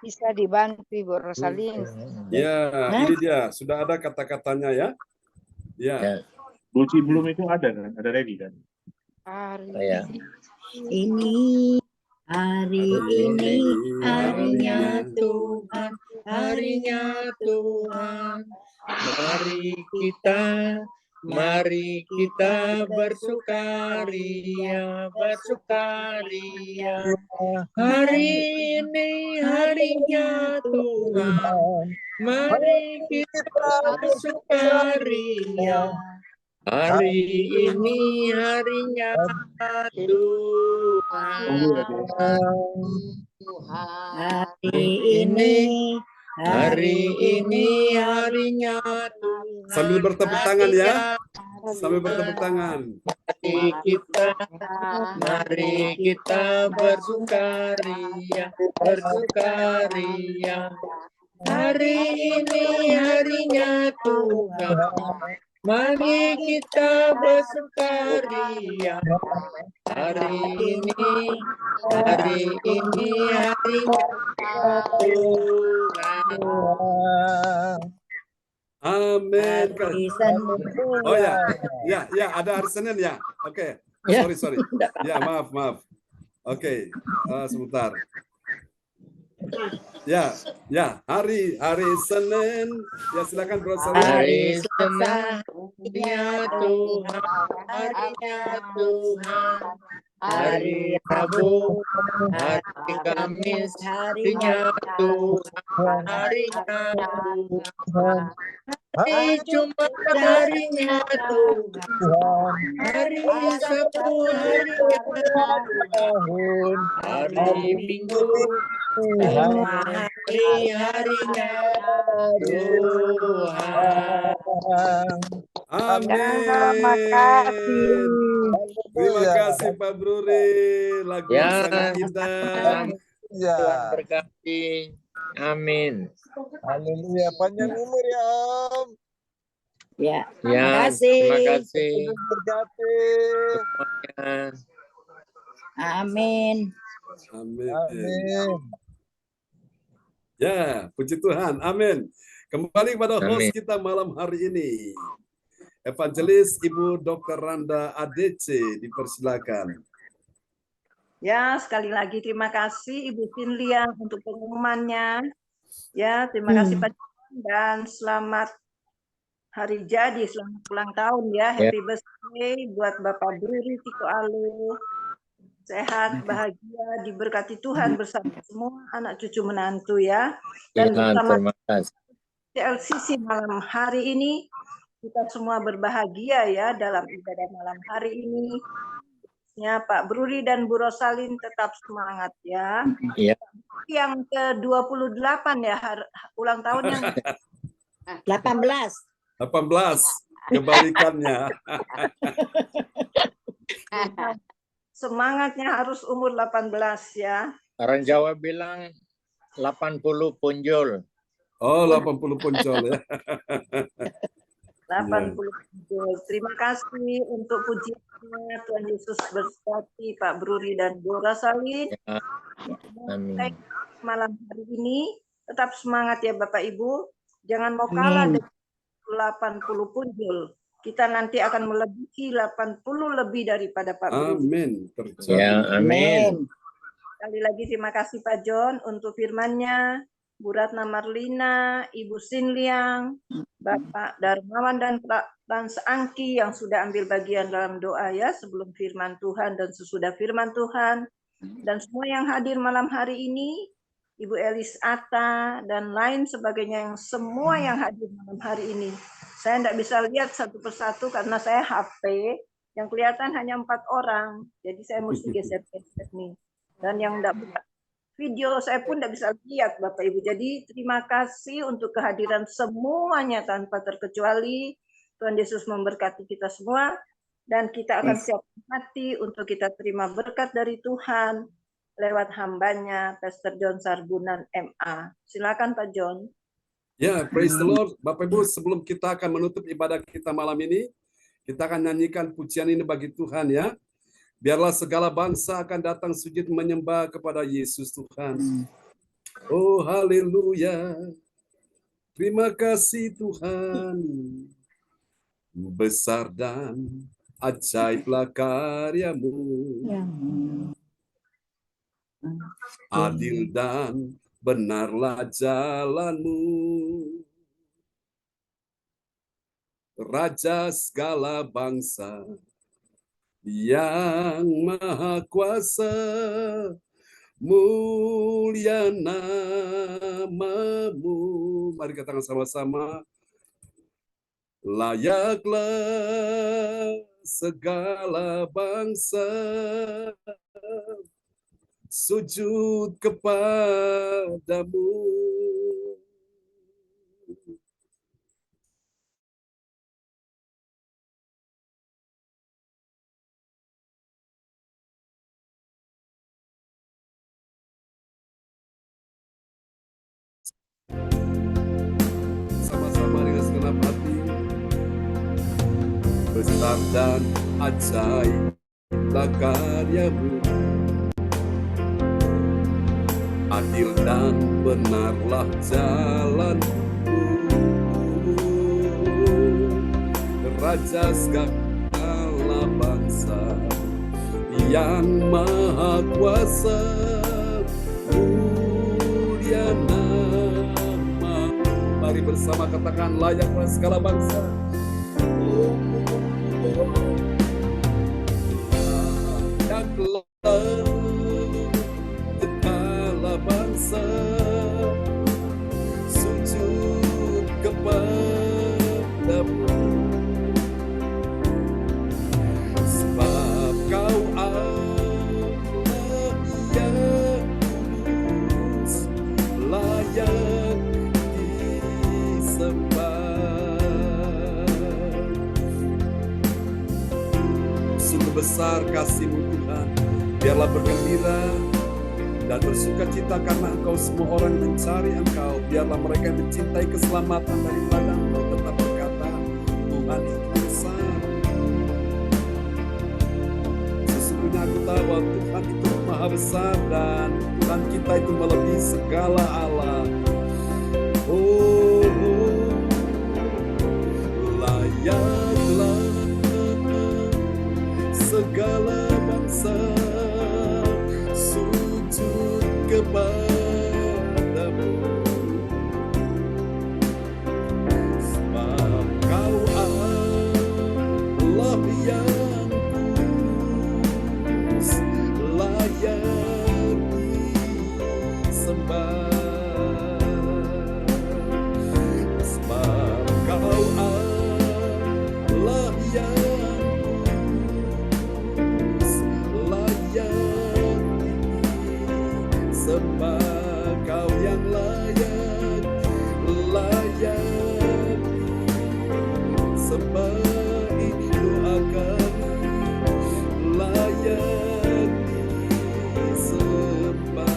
Bisa dibantu Ibu Rosalin. Ya, ini dia. Sudah ada kata-katanya ya. Ya. Budi belum itu ada kan? Ada ready kan? Ya. Ini hari ini harinya Tuhan, harinya Tuhan. Mari kita bersukaria. Hari ini harinya Tuhan. Mari kita bersukaria. Hari ini harinya Tuhan. Hari ini harinya Tuhan. Sambil bertepuk tangan ya. Sambil bertepuk tangan. Mari kita bersukaria, bersukaria. Hari ini harinya Tuhan. Mari kita bersukaria. Hari ini harinya Tuhan. Amin. Hari Senin. Oh ya, ada hari Senin ya. Oke, Ya. sorry. Ya, maaf. Oke, sebentar. Ya, hari Senin. Ya, silakan Bro Salim. Hari Senin, harinya Tuhan, harinya Tuhan. Hari Rabu, hari Kamis, harinya Tuhan, harinya Tuhan. Hari Jumat, harinya Tuhan. Hari Sabtu, harinya Tuhan. Hari Minggu, harinya Tuhan. Amin. Terima kasih. Terima kasih Pak Bruri. Lagu Ya. yang sangat indah. Tuhan berkati. Amin. Haleluya, panjang umur ya Om. Ya, Ya, terima kasih Berkati. semuanya. Amin. Amin. Ya, puji Tuhan. Amin. Kembali kepada host Amin. kita malam hari ini. Evangelis Ibu Dr. Randa ADC, dipersilakan. Ya, sekali lagi terima kasih Ibu Sinlia untuk pengumumannya. Ya, terima kasih Pak John, dan selamat hari jadi, selamat ulang tahun ya. Happy birthday buat Bapak Bruri Tiko Alu. Sehat, bahagia, diberkati Tuhan bersama semua anak cucu menantu ya. Ya, Dan bersama terima kasih. CLCC malam hari ini, kita semua berbahagia ya dalam ibadah malam hari ini. Ya, Pak Bruri dan Bu Rosalin tetap semangat ya. Iya. Yang ke-28 ya, ulang tahun yang 18. 18, kebalikannya. Semangatnya harus umur 18 ya. Orang Jawa bilang 80 punjul. Oh, 80 puncol ya. 80. Terima kasih untuk pujiannya. Tuhan Yesus berkati Pak Bruri dan Bu Rosalin. Ya. Amin. Malam hari ini tetap semangat ya Bapak Ibu. Jangan mau kalah dengan 80 punjul. Kita nanti akan melebihi 80 lebih daripada Pak Bruri. Amin. Ya, amin. Sekali lagi terima kasih Pak John untuk firman-Nya, Bu Ratna Marlina, Ibu Sinliang, Bapak Darmawan dan Pak Seangki yang sudah ambil bagian dalam doa ya sebelum firman Tuhan dan sesudah firman Tuhan, dan semua yang hadir malam hari ini, Ibu Elis Atta dan lain sebagainya, yang semua yang hadir malam hari ini. Saya tidak bisa lihat satu persatu karena saya HP yang kelihatan hanya 4 orang, jadi saya mesti geser-geser nih. Dan yang tidak buka video saya pun tidak bisa lihat Bapak Ibu. Jadi terima kasih untuk kehadiran semuanya tanpa terkecuali. Tuhan Yesus memberkati kita semua dan kita akan siap hati untuk kita terima berkat dari Tuhan lewat hambanya Pastor John Sarbunan MA. Silakan Pak John. Ya, praise the Lord. Bapak Ibu, sebelum kita akan menutup ibadah kita malam ini, kita akan nyanyikan pujian ini bagi Tuhan ya. Biarlah segala bangsa akan datang sujud menyembah kepada Yesus Tuhan. Oh, haleluya. Terima kasih Tuhan. Besar dan ajaiblah karya-Mu. Adil dan benarlah jalan-Mu. Raja segala bangsa yang maha kuasa, mulia nama-Mu. Mari katakan sama-sama. Layaklah segala bangsa sujud kepadamu. besar dan ajaiblah karyamu. Adil dan benarlah jalanmu, Raja segala bangsa yang maha kuasa, mulia nama. Mari bersama katakan, layaklah segala bangsa. Layaklah segala bangsa sujud kepadamu, sebab kau Allah yang kudus, layak disembah. Sungguh besar kasih-Mu Tuhan, biarlah bergembira dan bersuka cita karena Engkau, semua orang mencari Engkau. Biarlah mereka yang mencintai keselamatan daripada-Mu tetap berkata, Tuhan itu besar. Sesungguhnya aku tahu bahwa Tuhan itu maha besar dan Tuhan kita itu melebihi segala Allah. Layaklah segala bangsa sujud kepadamu, sebab kau Allah yang kudus, layak disembah. Sebab kau Allah yang kudus, layak disembah. Kau yang layak disembah. Ini doa kami, layak disembah.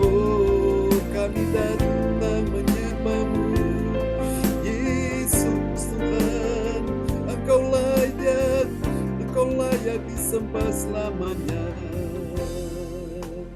Oh, kami datang menyembah-Mu, Yesus Tuhan. Engkau layak disembah selamanya.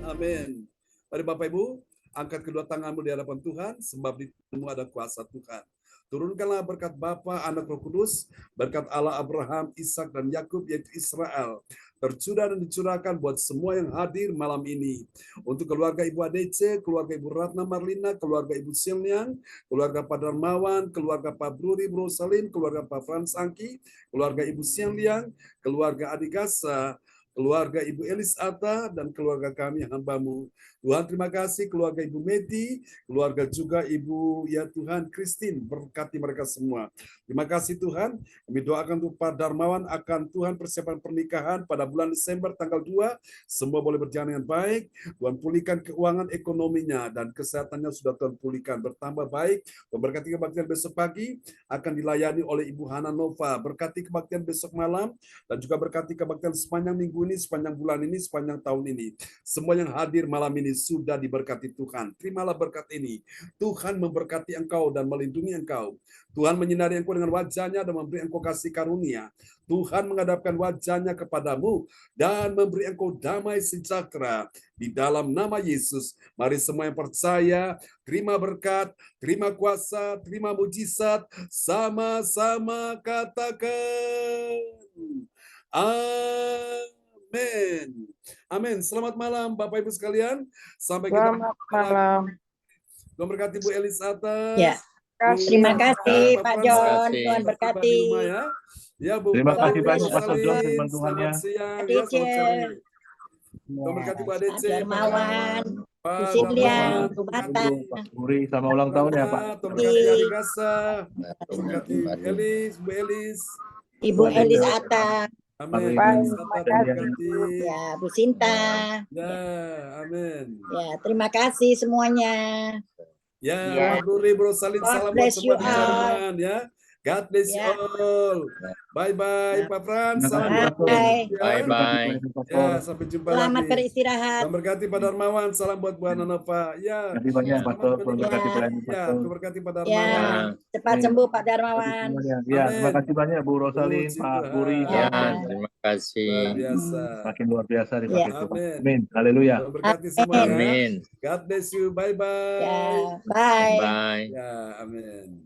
Amin. Mari Bapak Ibu, angkat kedua tanganmu di hadapan Tuhan, sebab di tanganmu ada kuasa Tuhan. Turunkanlah berkat Bapa, Anak, Roh Kudus, berkat Allah Abraham, Ishak dan Yakub, yaitu Israel, tercurah dan dicurahkan buat semua yang hadir malam ini. Untuk keluarga Ibu ADC, keluarga Ibu Ratna Marlina, keluarga Ibu Silnian, keluarga Pak Darmawan, keluarga Pak Bruri Bro Salim, keluarga Pak Frans Angki, keluarga Ibu Silnian, keluarga Adikasa, keluarga Ibu Elis Atta, dan keluarga kami hamba-Mu. Tuhan, terima kasih keluarga Ibu Medi, keluarga juga Ibu, ya Tuhan, Christine, berkati mereka semua. Terima kasih Tuhan, kami doakan untuk Pak Darmawan akan Tuhan persiapan pernikahan pada bulan Desember tanggal 2, semua boleh berjalan dengan baik, Tuhan pulihkan keuangan ekonominya, dan kesehatannya sudah Tuhan pulihkan, bertambah baik, memberkati kebaktian besok pagi, akan dilayani oleh Ibu Hana Nova, berkati kebaktian besok malam, dan juga berkati kebaktian sepanjang minggu ini, sepanjang bulan ini, sepanjang tahun ini. Semua yang hadir malam ini sudah diberkati Tuhan. Terimalah berkat ini. Tuhan memberkati engkau dan melindungi engkau. Tuhan menyinari engkau dengan wajahnya dan memberi engkau kasih karunia. Tuhan menghadapkan wajahnya kepadamu dan memberi engkau damai sejahtera. Di dalam nama Yesus, mari semua yang percaya, terima berkat, terima kuasa, terima mujizat, sama-sama katakan. Amin. Amin. Selamat malam Bapak Ibu sekalian. Sampai kita Selamat malam. Tuhan berkati Bu Elis Atas. Ya. Terima kasih Pak John. Tuhan berkati. Ya. Ya, Bu. Terima kasih Bapak, banyak Pastor John, firman Tuhan ya. Selamat siang. Ya, ADC. selamat siang. Tuhan berkati Bu ADC. Pak Darmawan, Pak Bu Silvian, Darmawan. Bu Batan, Pak Muri sama ulang tahun ya Pak. Tuhan berkati Adik Gasa. Tuhan berkati Elis, Bu Elis. Ibu Elis Atta, Amin. Pak, Bu Atta, Tuhan berkati. ya Bu Sinta. Ya, amin. Ya, terima kasih semuanya. Ya, Ya. Pak Bruri, Bro Salin, God salam buat bless semua you di all. Jerman ya. God bless you Ya. all. Bye-bye, Pak Frans. Salam buat Bye. ya. Bye-bye. Ya, sampai jumpa Selamat lagi. beristirahat. Salam berkati Pak Darmawan. Salam buat Bu Ananova. Ya. Terima kasih banyak, Selamat Pastor. Tuhan menikmati. berkati pelayanan Ya, Pastor. Tuhan berkati Pak Ya, Darmawan. cepat sembuh Pak Darmawan. Ya, terima kasih banyak Bu Rosalin, Puji Pak Tuhan. Puri, Ya, Pak terima kasih. Luar biasa. makin luar biasa dipakai Ya. Tuhan. Amin. Amin. Haleluya. Tuhan berkati semua ya. Amin. God bless you. Bye-bye. Ya, bye. Bye. Ya, amin.